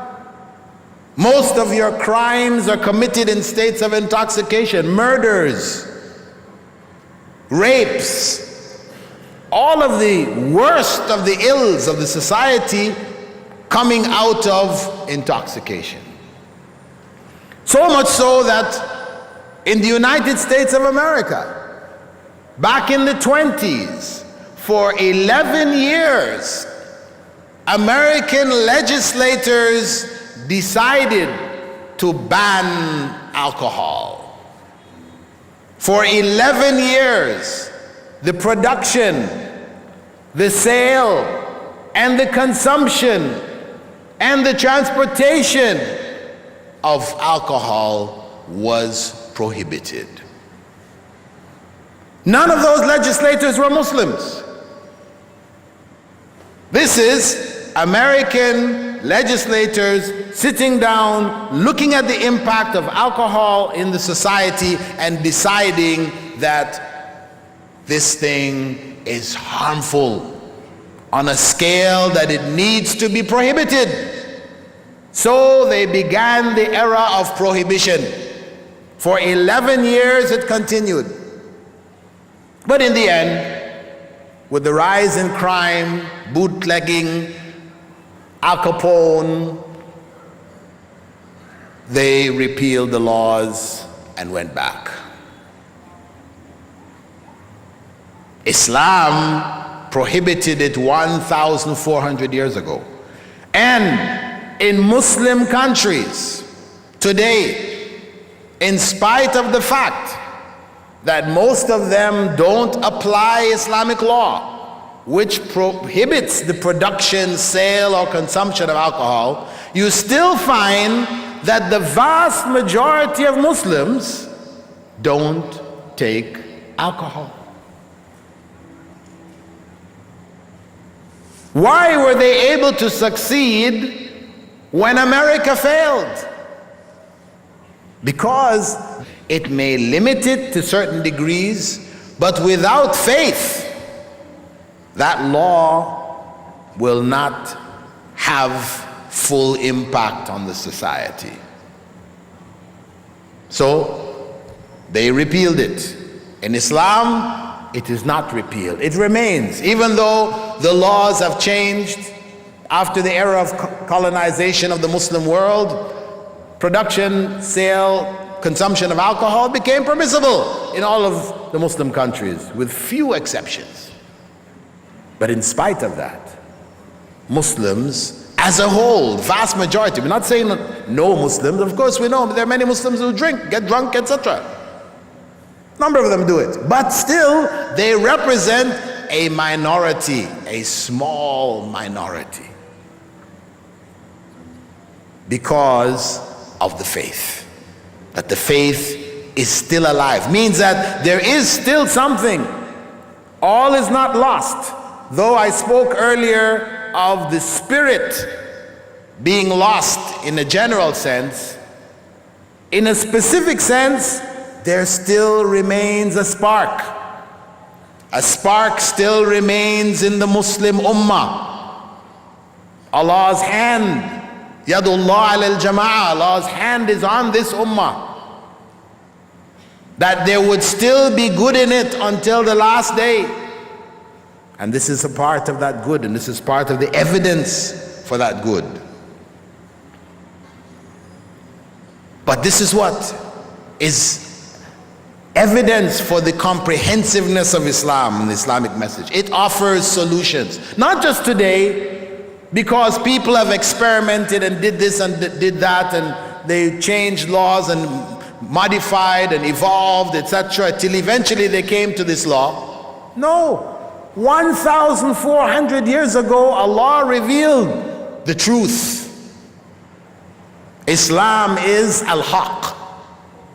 Speaker 6: Most of your crimes are committed in states of intoxication. Murders, rapes, all of the worst of the ills of the society coming out of intoxication. So much so that in the United States of America, back in the 20s, for 11 years, American legislators decided to ban alcohol. For 11 years, the production, the sale, and the consumption, and the transportation of alcohol was prohibited. None of those legislators were Muslims. This is American legislators sitting down, looking at the impact of alcohol in the society and deciding that this thing is harmful on a scale that it needs to be prohibited. So they began the era of prohibition. For 11 years it continued. But in the end, with the rise in crime, bootlegging, Al Capone, they repealed the laws and went back. Islam prohibited it 1,400 years ago. And in Muslim countries today, in spite of the fact that most of them don't apply Islamic law, which prohibits the production, sale, or consumption of alcohol, you still find that the vast majority of Muslims don't take alcohol. Why were they able to succeed when America failed? Because it may limit it to certain degrees, but without faith, that law will not have full impact on the society. So they repealed it. In Islam, it is not repealed. It remains, even though the laws have changed after the era of colonization of the Muslim world. Production, sale, consumption of alcohol became permissible in all of the Muslim countries, with few exceptions. But in spite of that, Muslims as a whole, vast majority, we're not saying no Muslims, of course we know there are many Muslims who drink, get drunk, etc. A number of them do it, but still they represent a minority, a small minority, because of the faith. That the faith is still alive means that there is still something. All is not lost. Though I spoke earlier of the spirit being lost in a general sense, in a specific sense, there still remains a spark. A spark still remains in the Muslim Ummah. Allah's hand, Yadullah al-Jama'ah, Allah's hand is on this Ummah. That there would still be good in it until the last day. And this is a part of that good, and this is part of the evidence for that good. But this is what is evidence for the comprehensiveness of Islam and the Islamic message. It offers solutions, not just today, because people have experimented and did this and did that, and they changed laws and modified and evolved, etc., till eventually they came to this law. No. 1,400 years ago, Allah revealed the truth. Islam is al-haq,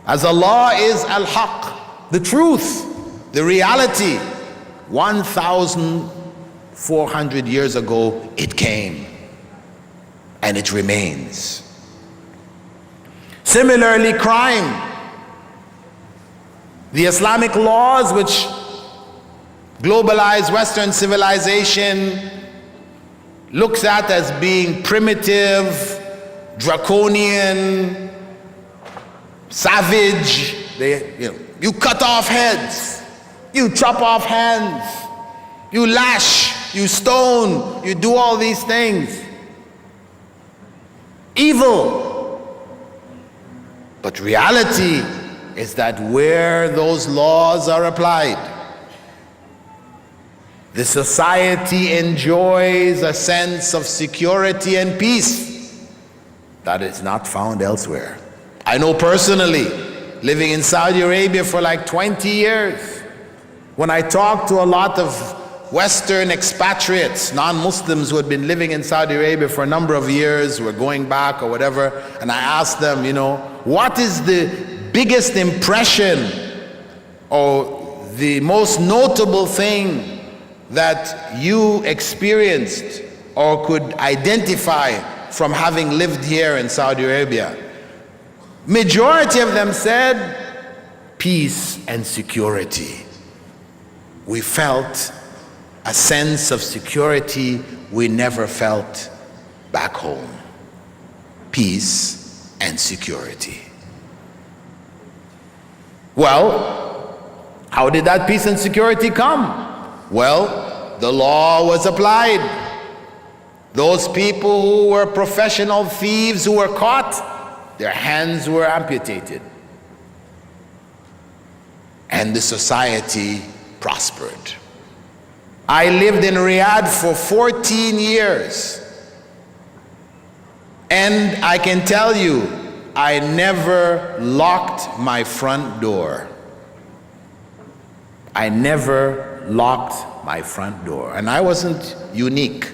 Speaker 6: as Allah is al-haq, the truth, the reality. 1,400 years ago, it came, and it remains. Similarly, crime. The Islamic laws which globalized Western civilization looks at as being primitive, draconian, savage. You cut off heads, you chop off hands, you lash, you stone, you do all these things. Evil. But reality is that where those laws are applied, the society enjoys a sense of security and peace that is not found elsewhere. I know personally living in Saudi Arabia for like 20 years. When I talk to a lot of Western expatriates, non-Muslims who had been living in Saudi Arabia for a number of years, who were going back or whatever, and I ask them, what is the biggest impression or the most notable thing that you experienced or could identify from having lived here in Saudi Arabia? Majority of them said peace and security. We felt a sense of security we never felt back home. Peace and security. Well, how did that peace and security come? Well, the law was applied. Those people who were professional thieves who were caught, their hands were amputated. And the society prospered. I lived in Riyadh for 14 years. And I can tell you, I never locked my front door. I never locked my front door. And I wasn't unique.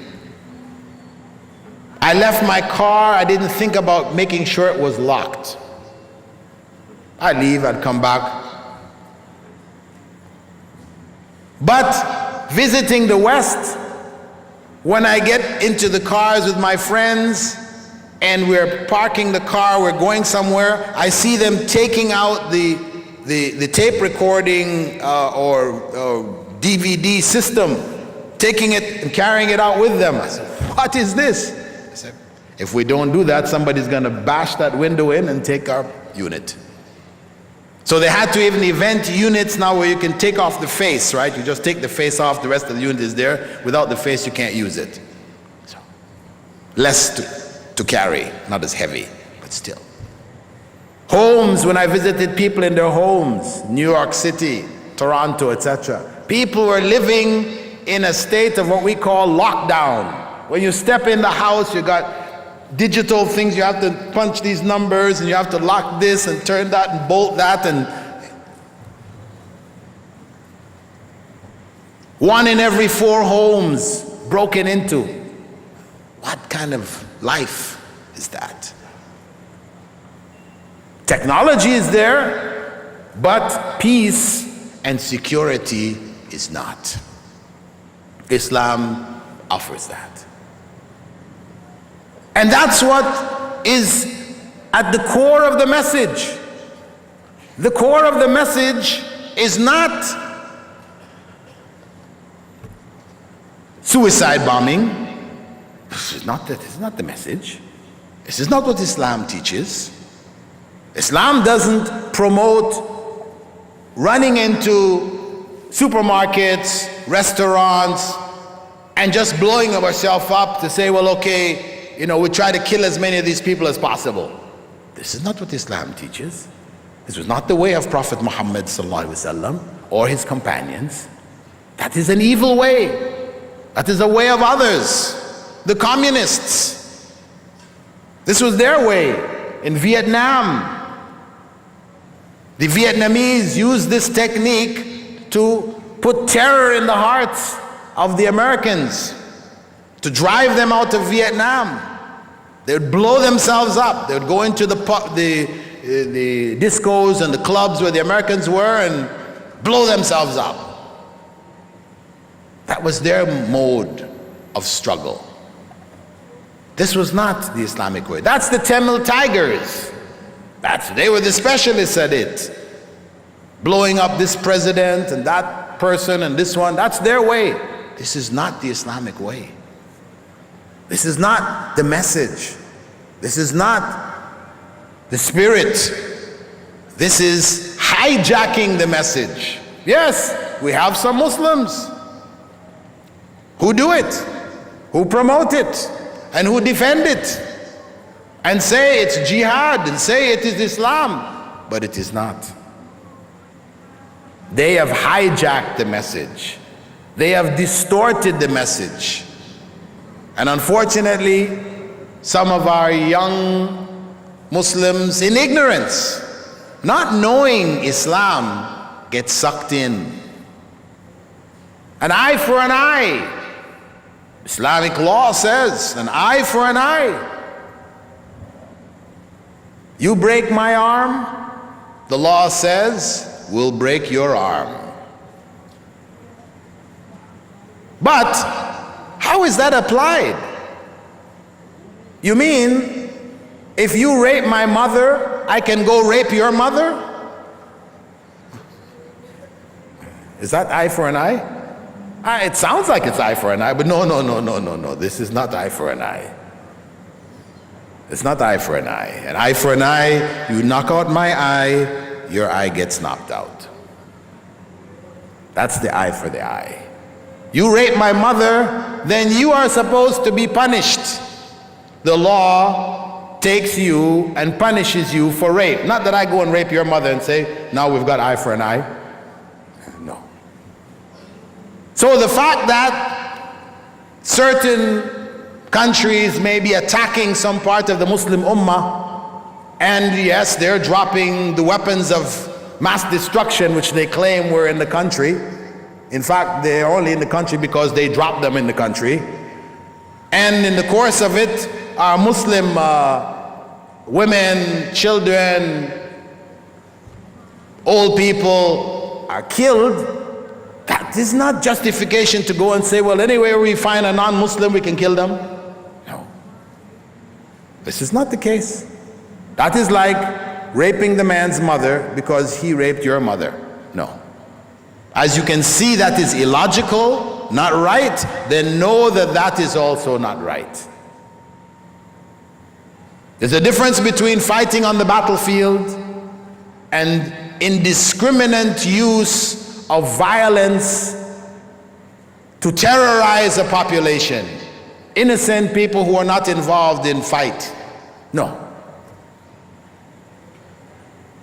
Speaker 6: I left my car, I didn't think about making sure it was locked. I'd leave, I'd come back. But visiting the West, when I get into the cars with my friends and we're parking the car, we're going somewhere, I see them taking out the tape recording or DVD system, taking it and carrying it out with them. I said, what is this? I said, if we don't do that, somebody's gonna bash that window in and take our unit. So they had to even invent units now where you can take off the face, right? You just take the face off, the rest of the unit is there. Without the face, you can't use it. So, less to carry, not as heavy, but still. Homes, when I visited people in their homes, New York City, Toronto, etc. People were living in a state of what we call lockdown. When you step in the house, you got digital things, you have to punch these numbers and you have to lock this and turn that and bolt that, and 1 in every 4 homes broken into. What kind of life is that? Technology is there, but peace and security is not. Islam offers that. And that's what is at the core of the message. The core of the message is not suicide bombing. This is not the message. This is not what Islam teaches. Islam doesn't promote running into supermarkets, restaurants, and just blowing ourselves up to say, well, okay, we try to kill as many of these people as possible. This is not what Islam teaches. This was not the way of Prophet Muhammad ﷺ or his companions. That is an evil way. That is a way of others, the communists. This was their way. In Vietnam, the Vietnamese used this technique to put terror in the hearts of the Americans, to drive them out of Vietnam. They would blow themselves up. They would go into the discos and the clubs where the Americans were and blow themselves up. That was their mode of struggle. This was not the Islamic way. That's the Tamil Tigers. They were the specialists at it. Blowing up this president and that person and this one. That's their way. This is not the Islamic way. This is not the message. This is not the spirit. This is hijacking the message. Yes, we have some Muslims who do it, who promote it, and who defend it, and say it's jihad, and say it is Islam, but it is not. They have hijacked the message. They have distorted the message. And unfortunately, some of our young Muslims in ignorance not knowing Islam, get sucked in. An eye for an eye. Islamic law says an eye for an eye. You break my arm, the law says we'll break your arm. But how is that applied? You mean if you rape my mother, I can go rape your mother? Is that eye for an eye? It sounds like it's eye for an eye, but no. This is not eye for an eye. It's not eye for an eye. An eye for an eye, you knock out my eye, your eye gets knocked out. That's the eye for the eye. You rape my mother, then you are supposed to be punished. The law takes you and punishes you for rape. Not that I go and rape your mother and say, now we've got eye for an eye. No. So the fact that certain countries may be attacking some part of the Muslim Ummah, and yes, they're dropping the weapons of mass destruction which they claim were in the country. In fact, they're only in the country because they dropped them in the country. And in the course of it, our Muslim women, children, old people are killed. That is not justification to go and say, well, anywhere we find a non-Muslim, we can kill them. No. This is not the case. That is like raping the man's mother because he raped your mother. No. As you can see, that is illogical, not right, then know that that is also not right. There's a difference between fighting on the battlefield and indiscriminate use of violence to terrorize a population. Innocent people who are not involved in fight. No.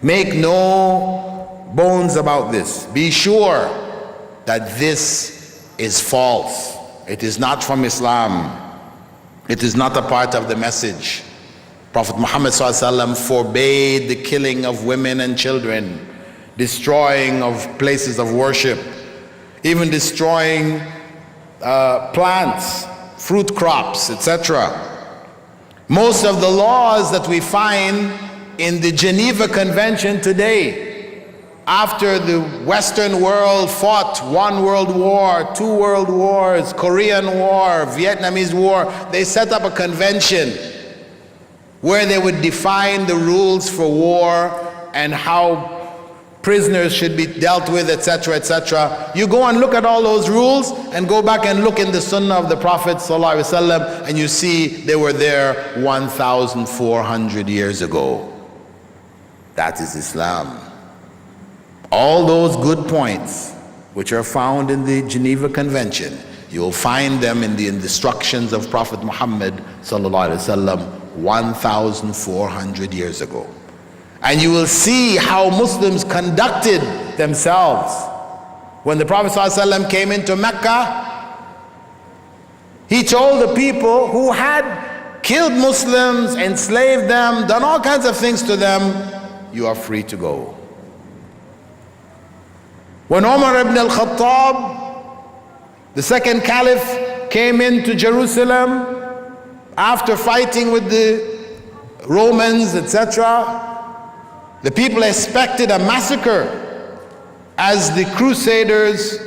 Speaker 6: Make no bones about this. Be sure that this is false. It is not from Islam. It is not a part of the message. Prophet Muhammad ﷺ forbade the killing of women and children, destroying of places of worship, even destroying plants, fruit crops, etc. Most of the laws that we find in the Geneva Convention today, after the Western world fought 1 world war, 2 world wars, Korean war, Vietnamese war, they set up a convention where they would define the rules for war and how prisoners should be dealt with, etc., etc. You go and look at all those rules and go back and look in the Sunnah of the Prophet ﷺ, and you see they were there 1,400 years ago. That is Islam. All those good points which are found in the Geneva Convention, you'll find them in the instructions of Prophet Muhammad ﷺ 1,400 years ago. And you will see how Muslims conducted themselves. When the Prophet ﷺ came into Mecca, he told the people who had killed Muslims, enslaved them, done all kinds of things to them, you are free to go. When Umar ibn al-Khattab, the second caliph, came into Jerusalem after fighting with the Romans, etc., the people expected a massacre, as the Crusaders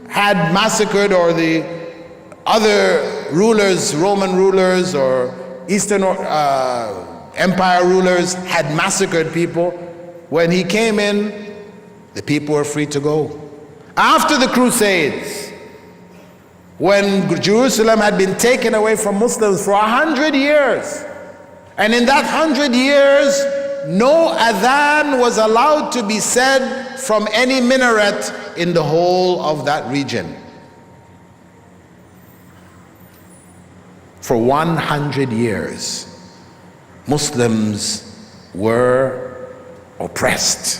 Speaker 6: had massacred, or the other rulers, Roman rulers or Eastern Empire rulers had massacred people. When he came in, the people were free to go. After the Crusades, when Jerusalem had been taken away from Muslims for 100 years, and in that 100 years, no adhan was allowed to be said from any minaret in the whole of that region. For 100 years, Muslims were oppressed.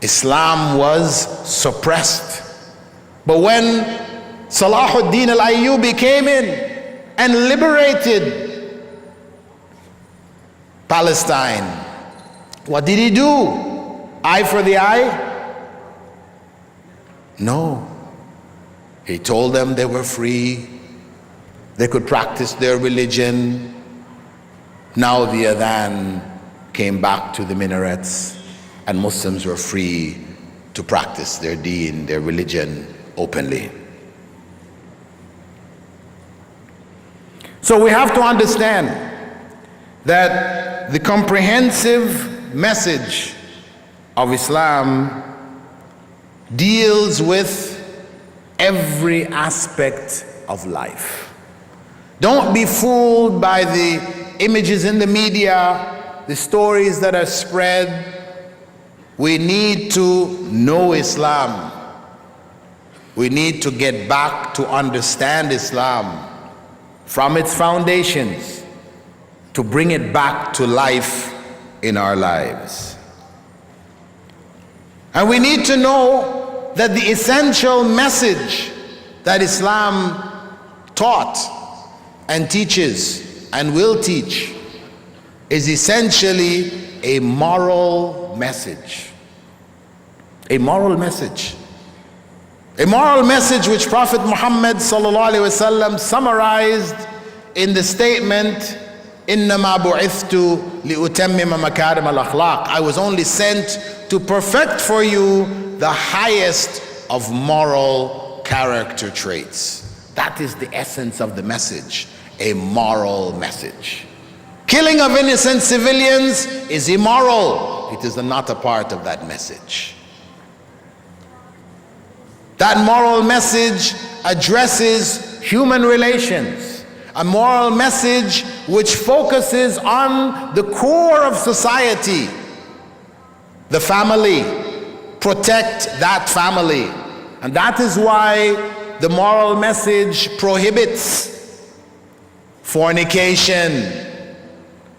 Speaker 6: Islam was suppressed. But when Salahuddin al-Ayyubi came in and liberated Palestine, What did he do? Eye for the eye? No. He told them they were free. They could practice their religion. Now the adhan came back to the minarets, and Muslims were free to practice their deen, their religion, openly. So we have to understand that the comprehensive message of Islam deals with every aspect of life. Don't be fooled by the images in the media, the stories that are spread. We need to know Islam. We need to get back to understand Islam from its foundations, to bring it back to life in our lives. And we need to know that the essential message that Islam taught and teaches and will teach is essentially a moral message. A moral message. A moral message which Prophet Muhammad ﷺ summarized in the statement, إِنَّمَا بُعِثْتُ لِأُتَمِّمَ مَكَارِمَ الْأَخْلَاقِ. I was only sent to perfect for you the highest of moral character traits. That is the essence of the message, a moral message. Killing of innocent civilians is immoral. It is not a part of that message. That moral message addresses human relations, a moral message which focuses on the core of society, the family. Protect that family. And that is why the moral message prohibits fornication.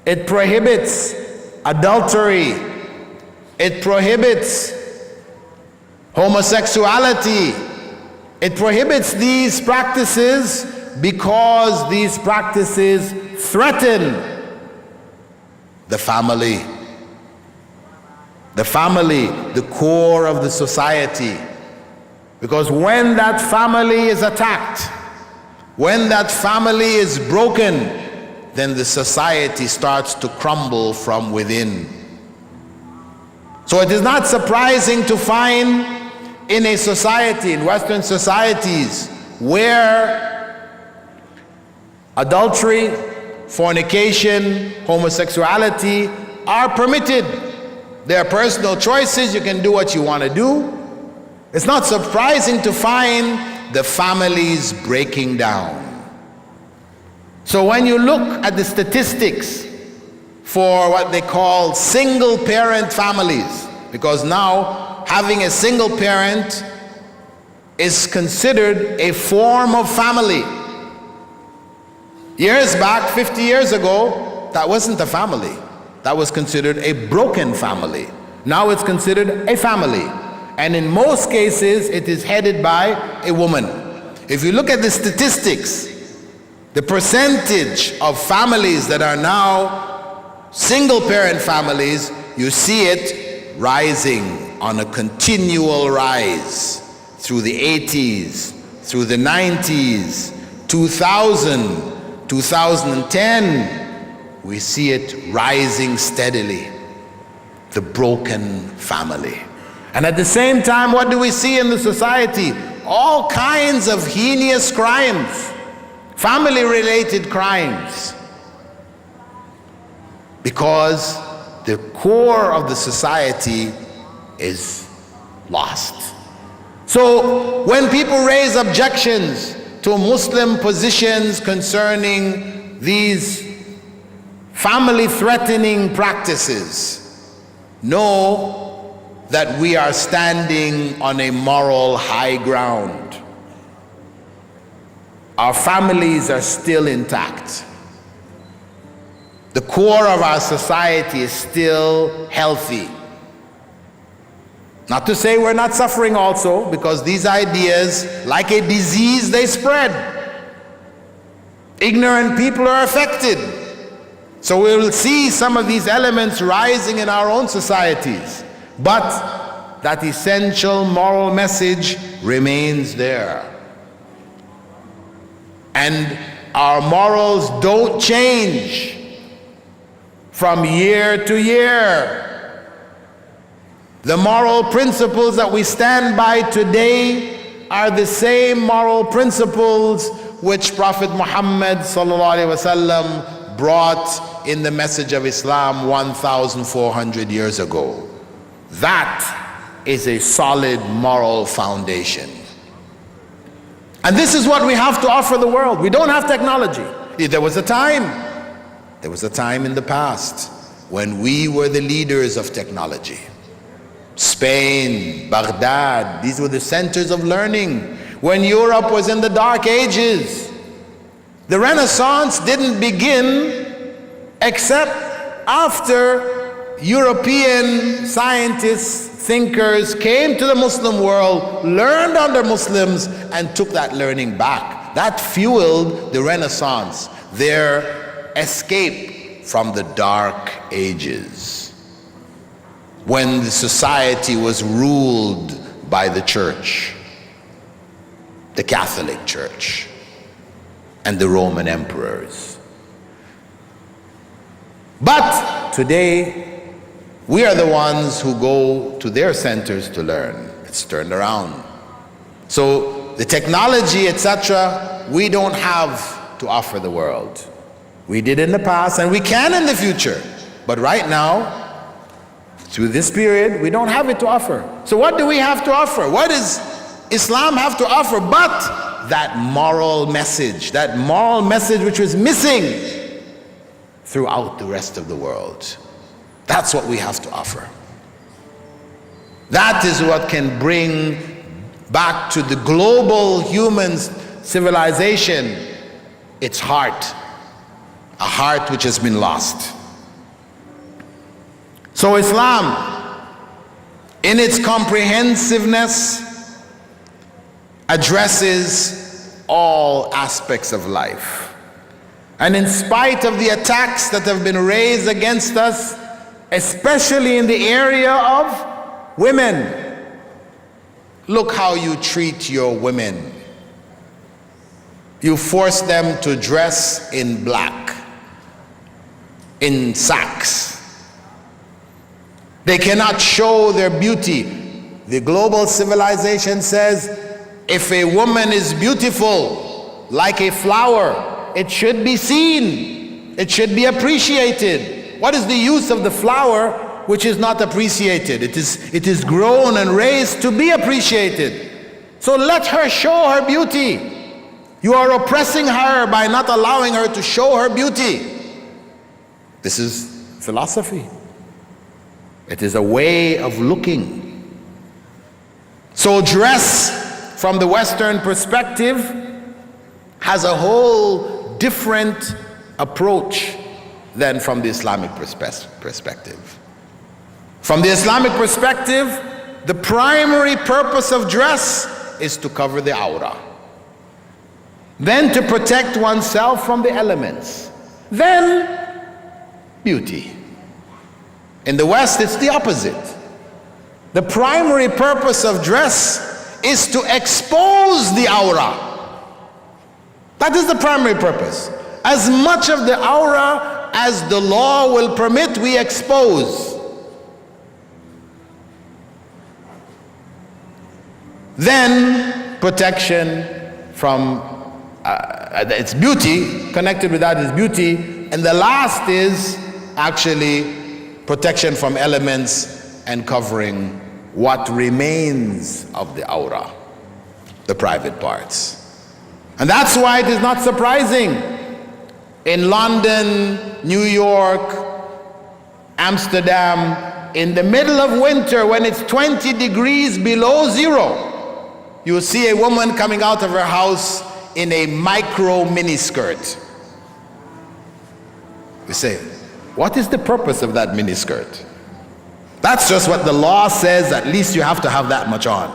Speaker 6: It prohibits adultery. It prohibits homosexuality. It prohibits these practices because these practices threaten the family. The family, the core of the society. Because when that family is attacked, when that family is broken, then the society starts to crumble from within. So it is not surprising to find in a society, in Western societies, where adultery, fornication, homosexuality are permitted. They are personal choices. You can do what you want to do. It's not surprising to find the families breaking down. So when you look at the statistics for what they call single parent families, because now having a single parent is considered a form of family. Years back, 50 years ago, that wasn't a family. That was considered a broken family. Now it's considered a family. And in most cases, it is headed by a woman. If you look at the statistics, the percentage of families that are now single parent families, you see it rising on a continual rise through the 80s, through the 90s, 2000, 2010, we see it rising steadily, the broken family. And at the same time, what do we see in the society? All kinds of heinous crimes, family-related crimes, because the core of the society is lost. So when people raise objections to Muslim positions concerning these family-threatening practices, know that we are standing on a moral high ground. Our families are still intact. The core of our society is still healthy. Not to say we're not suffering also, because these ideas, like a disease, they spread. Ignorant people are affected. So we will see some of these elements rising in our own societies. But that essential moral message remains there. And our morals don't change from year to year. The moral principles that we stand by today are the same moral principles which Prophet Muhammad ﷺ brought in the message of Islam 1,400 years ago. That is a solid moral foundation. And this is what we have to offer the world. We don't have technology. There was a time in the past when we were the leaders of technology. Spain, Baghdad, these were the centers of learning. When Europe was in the Dark Ages, the Renaissance didn't begin except after European scientists, thinkers came to the Muslim world, learned under Muslims, and took that learning back. That fueled the Renaissance, their escape from the Dark Ages, when the society was ruled by the church, the Catholic Church, and the Roman emperors. But today, we are the ones who go to their centers to learn. It's turned around. So the technology, etc., we don't have to offer the world. We did in the past, and we can in the future. But right now, through this period, we don't have it to offer. So what do we have to offer? What does Islam have to offer but that moral message which was missing throughout the rest of the world? That's what we have to offer. That is what can bring back to the global human civilization its heart, a heart which has been lost. So Islam, in its comprehensiveness, addresses all aspects of life. And in spite of the attacks that have been raised against us, especially in the area of women, look how you treat your women. You force them to dress in black, in sacks. They cannot show their beauty. The global civilization says, if a woman is beautiful, like a flower, it should be seen. It should be appreciated. What is the use of the flower which is not appreciated? It is grown and raised to be appreciated. So let her show her beauty. You are oppressing her by not allowing her to show her beauty. This is philosophy. It is a way of looking. So dress from the Western perspective has a whole different approach than from the Islamic perspective. From the Islamic perspective, the primary purpose of dress is to cover the aura, then to protect oneself from the elements, then beauty. In the West, it's the opposite. The primary purpose of dress is to expose the aura. That is the primary purpose. As much of the aura as the law will permit, we expose. Then protection from its beauty, connected with that is beauty, and the last is actually protection from elements and covering what remains of the aura, the private parts. And that's why it is not surprising in London, New York, Amsterdam, in the middle of winter when it's 20 degrees below zero, you will see a woman coming out of her house in a micro miniskirt. We say, what is the purpose of that miniskirt? That's just what the law says, at least you have to have that much on.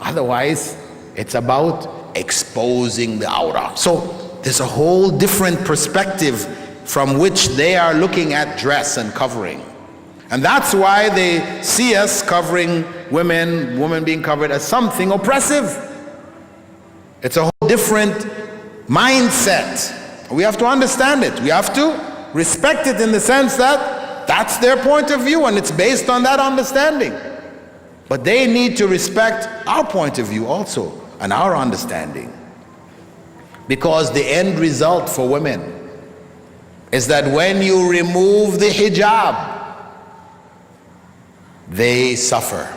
Speaker 6: Otherwise, it's about exposing the aura. So there's a whole different perspective from which they are looking at dress and covering. And that's why they see us covering women being covered, as something oppressive. It's a whole different mindset. We have to understand it. We have to respect it in the sense that that's their point of view and it's based on that understanding. But they need to respect our point of view also and our understanding. Because the end result for women is that when you remove the hijab, they suffer.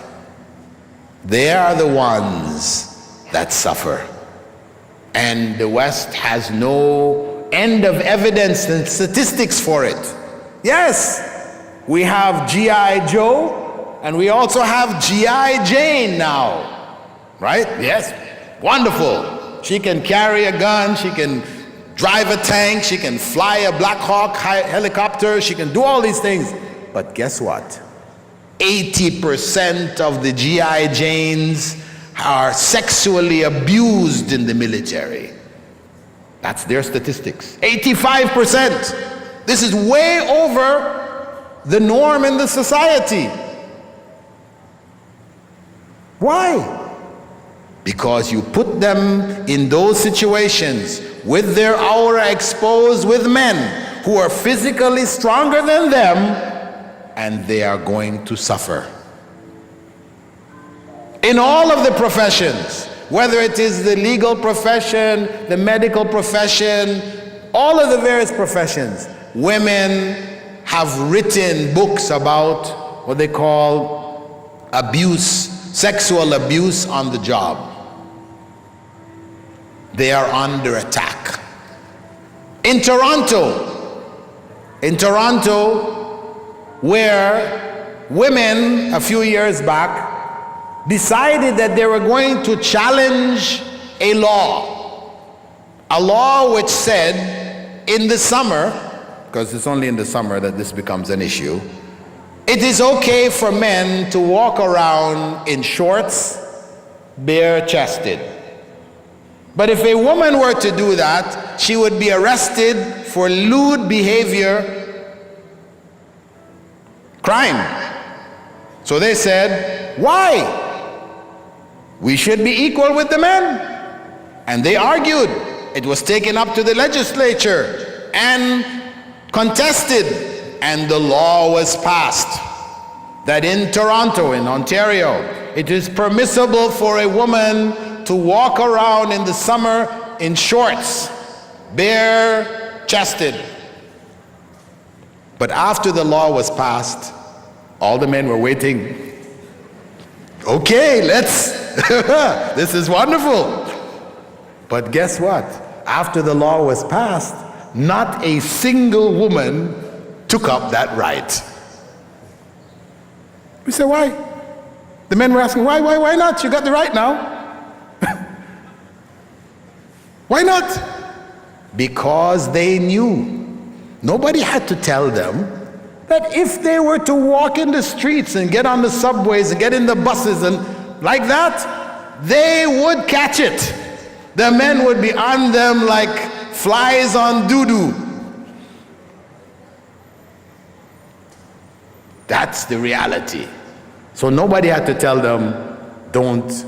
Speaker 6: They are the ones that suffer. And the West has no end of evidence and statistics for it. Yes, we have G.I. Joe, and we also have G.I. Jane now, right? Yes, wonderful. She can carry a gun, she can drive a tank, she can fly a Black Hawk helicopter, she can do all these things. But guess what? 80% of the G.I. Janes are sexually abused in the military. That's their statistics. 85%. This is way over the norm in the society. Why? Because you put them in those situations with their aura exposed with men who are physically stronger than them, and they are going to suffer. In all of the professions, whether it is the legal profession, the medical profession, all of the various professions, women have written books about what they call abuse, sexual abuse on the job. They are under attack. In Toronto, where women a few years back decided that they were going to challenge a law which said in the summer, because it's only in the summer that this becomes an issue, it is okay for men to walk around in shorts, bare-chested. But if a woman were to do that, she would be arrested for lewd behavior, crime. So they said, why? We should be equal with the men. And they argued. It was taken up to the legislature and contested, and the law was passed that in Toronto, in Ontario, it is permissible for a woman to walk around in the summer in shorts, bare-chested. But after the law was passed, all the men were waiting. Okay, this is wonderful. But guess what? After the law was passed, not a single woman took up that right. We said, why? The men were asking, why not? You got the right now. Why not? Because they knew. Nobody had to tell them that if they were to walk in the streets and get on the subways and get in the buses and like that, they would catch it. The men would be on them like flies on doo-doo. That's the reality. So nobody had to tell them, don't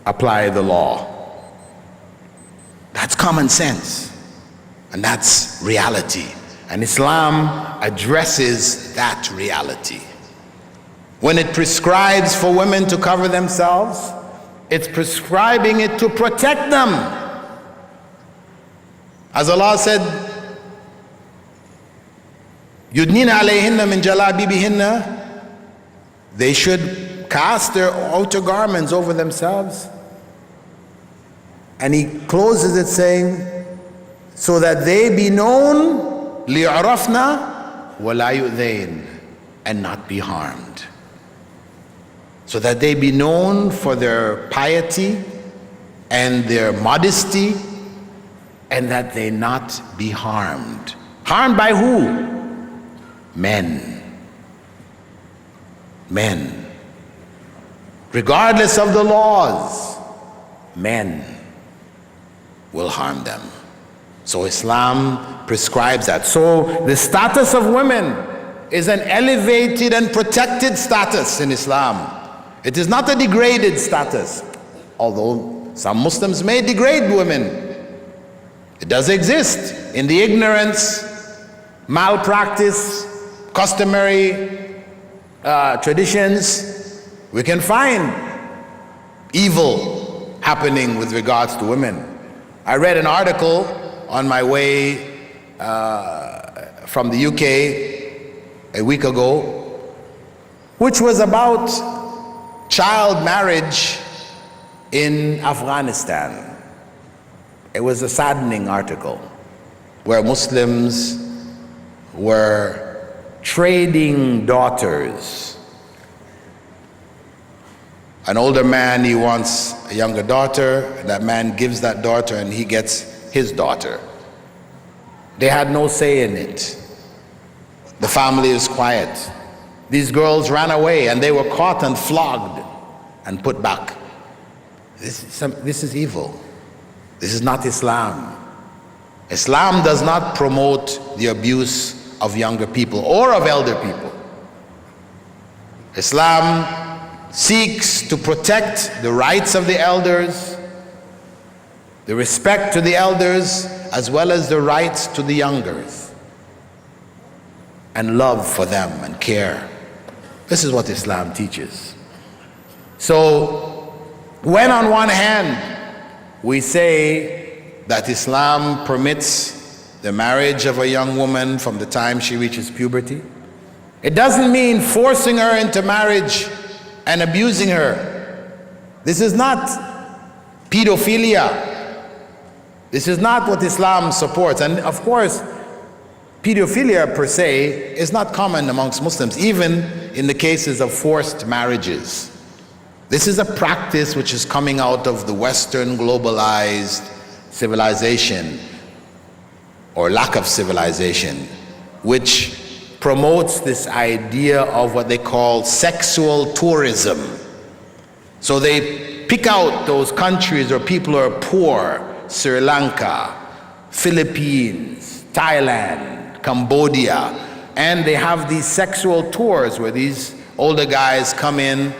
Speaker 6: apply the law. That's common sense. And that's reality. And Islam addresses that reality. When it prescribes for women to cover themselves, it's prescribing it to protect them. As Allah said, Yudnina alayhinna min jalabibihinna, they should cast their outer garments over themselves. And He closes it saying, so that they be known, liya'rafna wa la yu'dhain, and not be harmed. So that they be known for their piety and their modesty, and that they not be harmed. Harmed by who? Men. Men. Regardless of the laws, men will harm them. So Islam prescribes that. So the status of women is an elevated and protected status in Islam. It is not a degraded status, although some Muslims may degrade women. It does exist in the ignorance, malpractice, customary traditions. We can find evil happening with regards to women. I read an article on my way from the UK a week ago, which was about child marriage in Afghanistan. It was a saddening article where Muslims were trading daughters. An older man, he wants a younger daughter, and that man gives that daughter and he gets his daughter. They had no say in it. The family is quiet. These girls ran away and they were caught and flogged and put back. This is evil. This is not Islam. Islam does not promote the abuse of younger people or of elder people. Islam seeks to protect the rights of the elders, the respect to the elders, as well as the rights to the youngers, and love for them and care. This is what Islam teaches. So, when on one hand we say that Islam permits the marriage of a young woman from the time she reaches puberty, it doesn't mean forcing her into marriage and abusing her. This is not pedophilia. This is not what Islam supports. And of course, pedophilia per se is not common amongst Muslims, even in the cases of forced marriages. This is a practice which is coming out of the Western globalized civilization, or lack of civilization, which promotes this idea of what they call sexual tourism. So they pick out those countries where people are poor: Sri Lanka, Philippines, Thailand, Cambodia, and they have these sexual tours where these older guys come in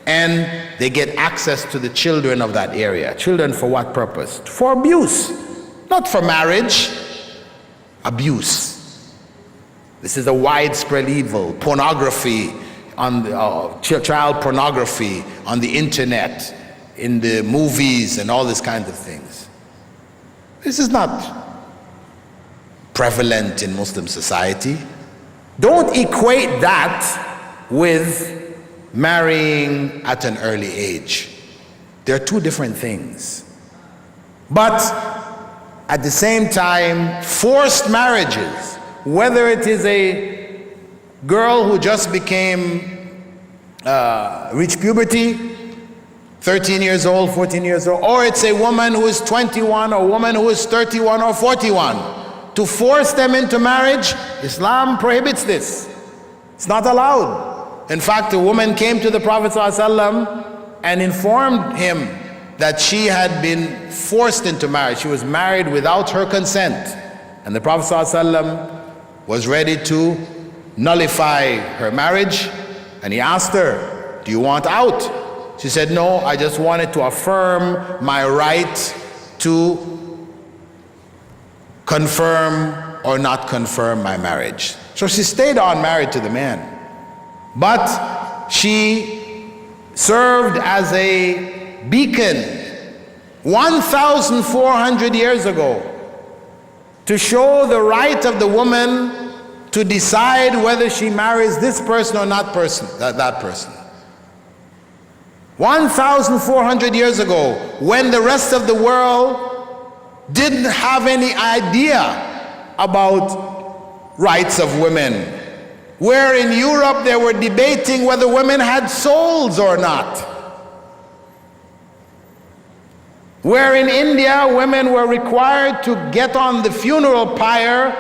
Speaker 6: and they get access to the children of that area. Children for what purpose? For abuse, not for marriage. Abuse. This is a widespread evil. Pornography, on the, child pornography on the internet, in the movies, and all these kinds of things. This is not prevalent in Muslim society. Don't equate that with marrying at an early age. They're two different things. But at the same time, forced marriages, whether it is a girl who just reached puberty, 13 years old, 14 years old, or it's a woman who is 21, or a woman who is 31 or 41, to force them into marriage, Islam prohibits this. It's not allowed. In fact, a woman came to the Prophet ﷺ and informed him that she had been forced into marriage. She was married without her consent. And the Prophet ﷺ was ready to nullify her marriage. And he asked her, "Do you want out?" She said, "No, I just wanted to affirm my right to confirm or not confirm my marriage." So she stayed on married to the man. But she served as a beacon 1,400 years ago to show the right of the woman to decide whether she marries this person or not that person. 1,400 years ago, when the rest of the world didn't have any idea about rights of women, where in Europe they were debating whether women had souls or not, where in India women were required to get on the funeral pyre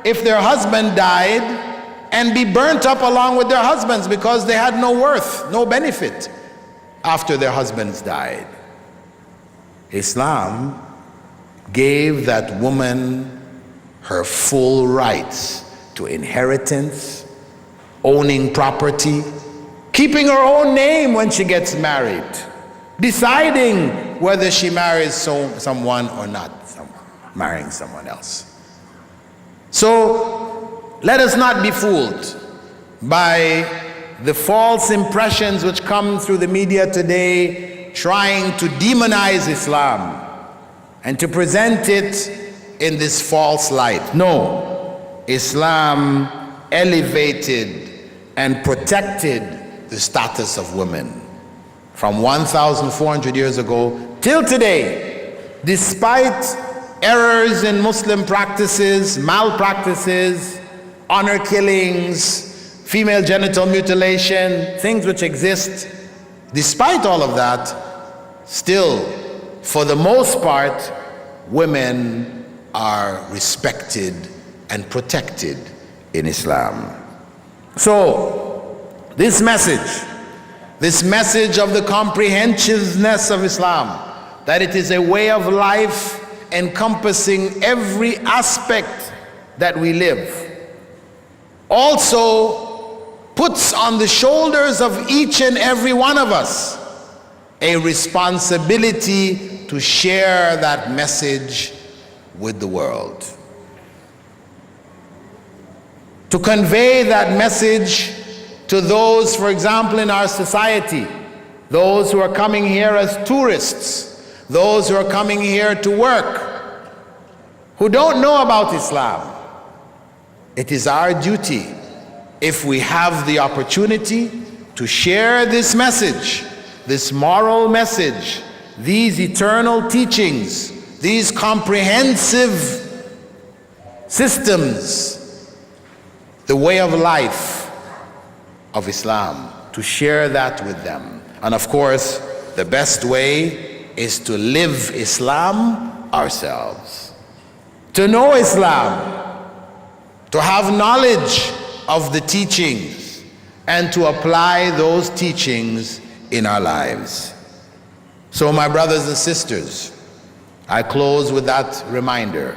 Speaker 6: if their husband died and be burnt up along with their husbands because they had no worth, no benefit after their husbands died. Islam gave that woman her full rights to inheritance, owning property, keeping her own name when she gets married, deciding whether she marries someone or not, marrying someone else. So let us not be fooled by the false impressions which come through the media today, trying to demonize Islam and to present it in this false light. No, Islam elevated and protected the status of women from 1,400 years ago till today, despite errors in Muslim practices, malpractices, honor killings, female genital mutilation, things which exist. Despite all of that, still, for the most part, women are respected and protected in Islam. So, this message of the comprehensiveness of Islam, that it is a way of life encompassing every aspect that we live, also puts on the shoulders of each and every one of us a responsibility to share that message with the world. To convey that message to those, for example, in our society, those who are coming here as tourists, those who are coming here to work, who don't know about Islam. It is our duty, if we have the opportunity, to share this message, this moral message, these eternal teachings, these comprehensive systems, the way of life of Islam, to share that with them. And of course, the best way is to live Islam ourselves, to know Islam, to have knowledge of the teachings, and to apply those teachings in our lives. So my brothers and sisters, I close with that reminder,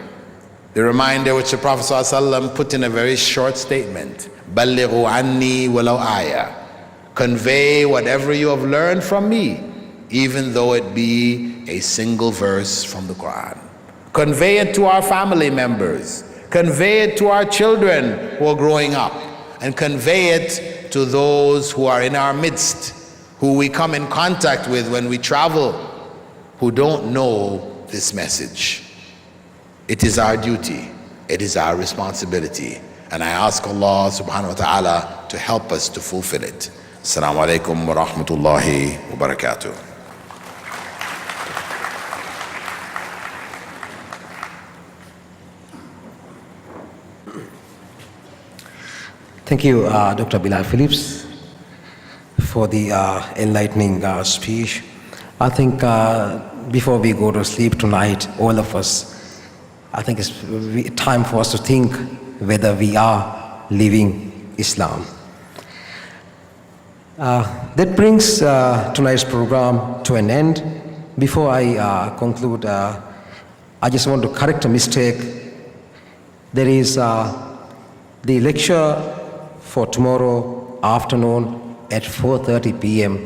Speaker 6: the reminder which the Prophet ﷺ put in a very short statement, بَلِّغُوا عَنِّي وَلَوْ آيَةً. Convey whatever you have learned from me, even though it be a single verse from the Quran. Convey it to our family members. Convey it to our children who are growing up. And convey it to those who are in our midst, who we come in contact with when we travel, who don't know this message. It is our duty. It is our responsibility. And I ask Allah subhanahu wa ta'ala to help us to fulfill it. Assalamu alaikum wa rahmatullahi wa barakatuh.
Speaker 4: Thank you, Dr. Bilal Phillips, for the enlightening speech. I think before we go to sleep tonight, all of us, I think it's time for us to think whether we are living Islam. That brings tonight's program to an end. Before I conclude, I just want to correct a mistake. There is the lecture for tomorrow afternoon at 4:30 p.m.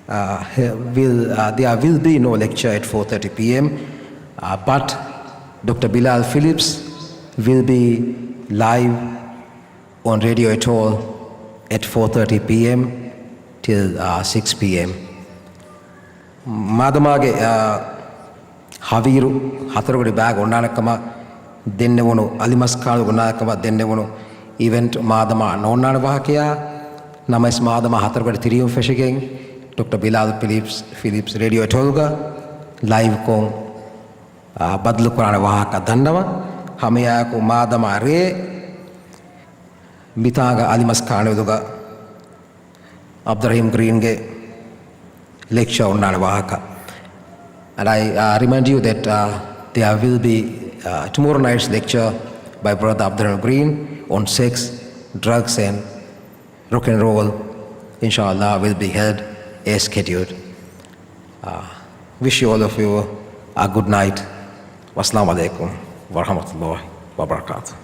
Speaker 4: There will be no lecture at 4:30 p.m. But Dr. Bilal Phillips will be live on Radio Atoll at 4:30 p.m. till 6 p.m. Madamage Haviru Hatarugadi bag Onanakama Dennevono Alimaskal Onakama Dennevono event Madama Nonana Vahakia Namas Madama Hatarugadi Tirium Feshigeng Dr. Bilal Phillips Radio Atolga live kong Badlu Kurana Vahaka Dandama Hamiyaku Madama Re Mitaga Alimaskane Duga Abdurrahim Greenge lecture on Nanavahaka. And I remind you that there will be tomorrow night's lecture by Brother Abdurrahim Green on sex, drugs and rock and roll, inshallah, will be held as scheduled. Wish you all of you a good night. Wassalamu alaikum wa rahmatullahi wa barakatuh.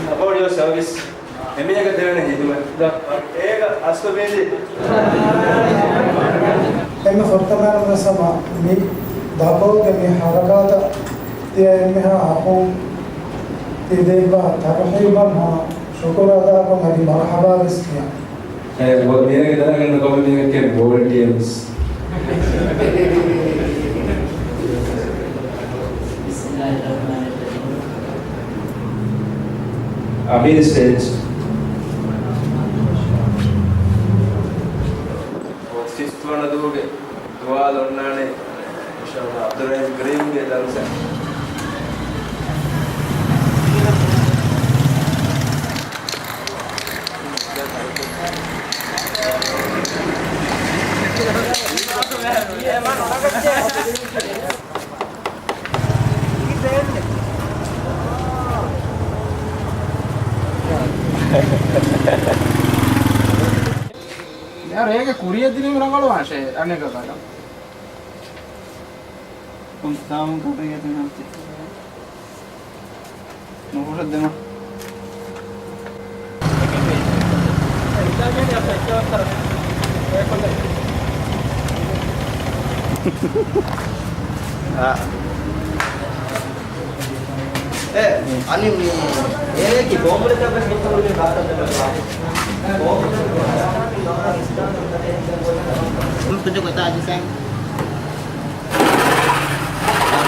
Speaker 2: About your service. එමියක දෙවෙනි හිතුව. ඒක අස්තවේදී.
Speaker 7: එන්න ෆොර්තමාන සම මේ දාපෝගේ මේ හරකාත තියන්නේ ආපෝ තිදේවා තරහිබන් හා ශුක්‍රාදා කොහරි මරහබා විස්කියා.
Speaker 2: මේක දාගන්න කොහොමද මේක volunteers. Amin stage. Sistuana duge dua lonnane inshallah Abdurrahim Green ge dalsa.
Speaker 8: यार एक कुरियर दिन में रंगलो आशे अनेक का तुम काम कर रही है तुम नोट देना
Speaker 9: ani ini ki bomba letak ke situ boleh baca dalam bomba belum tunjuk kata aja sayang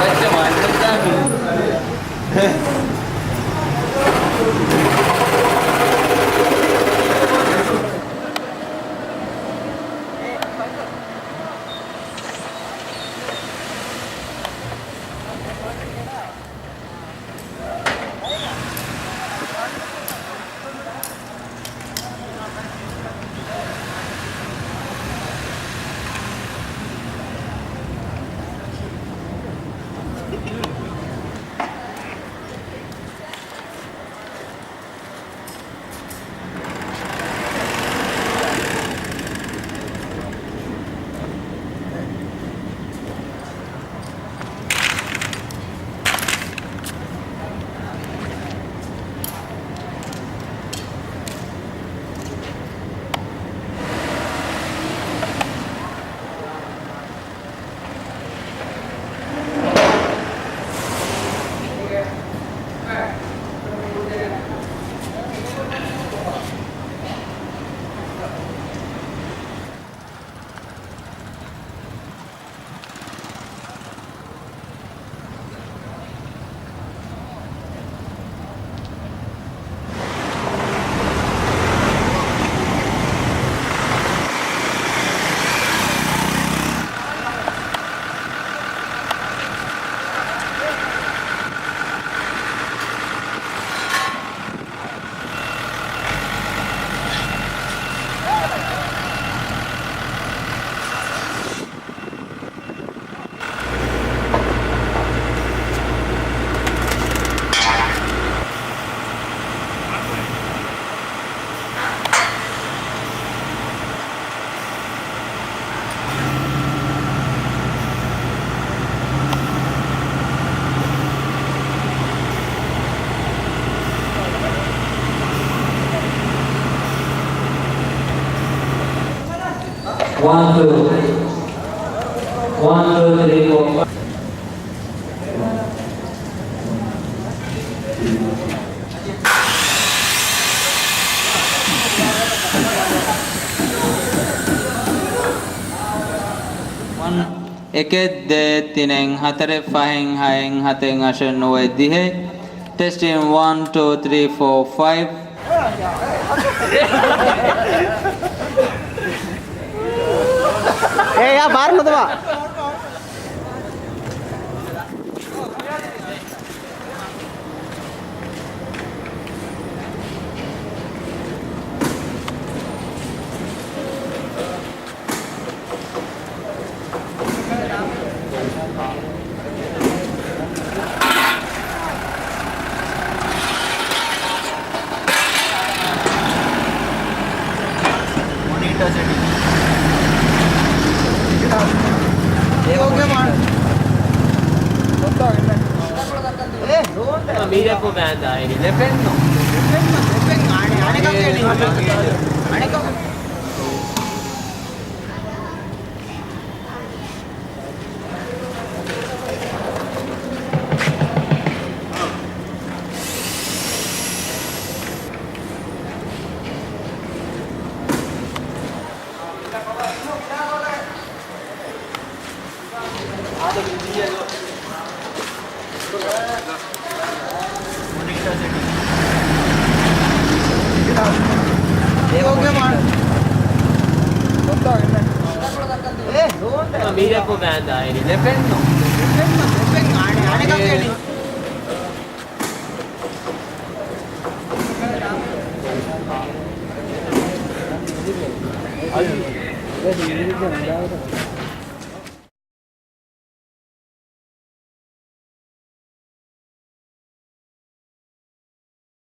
Speaker 9: baca mantap kan
Speaker 10: One, two, 3, 4.
Speaker 11: Eket de tineng hatare fahing haing hateng asher noe dihe. Testing 1, 2, 3, 4, 5.
Speaker 9: යා බාරනද බා Ayo.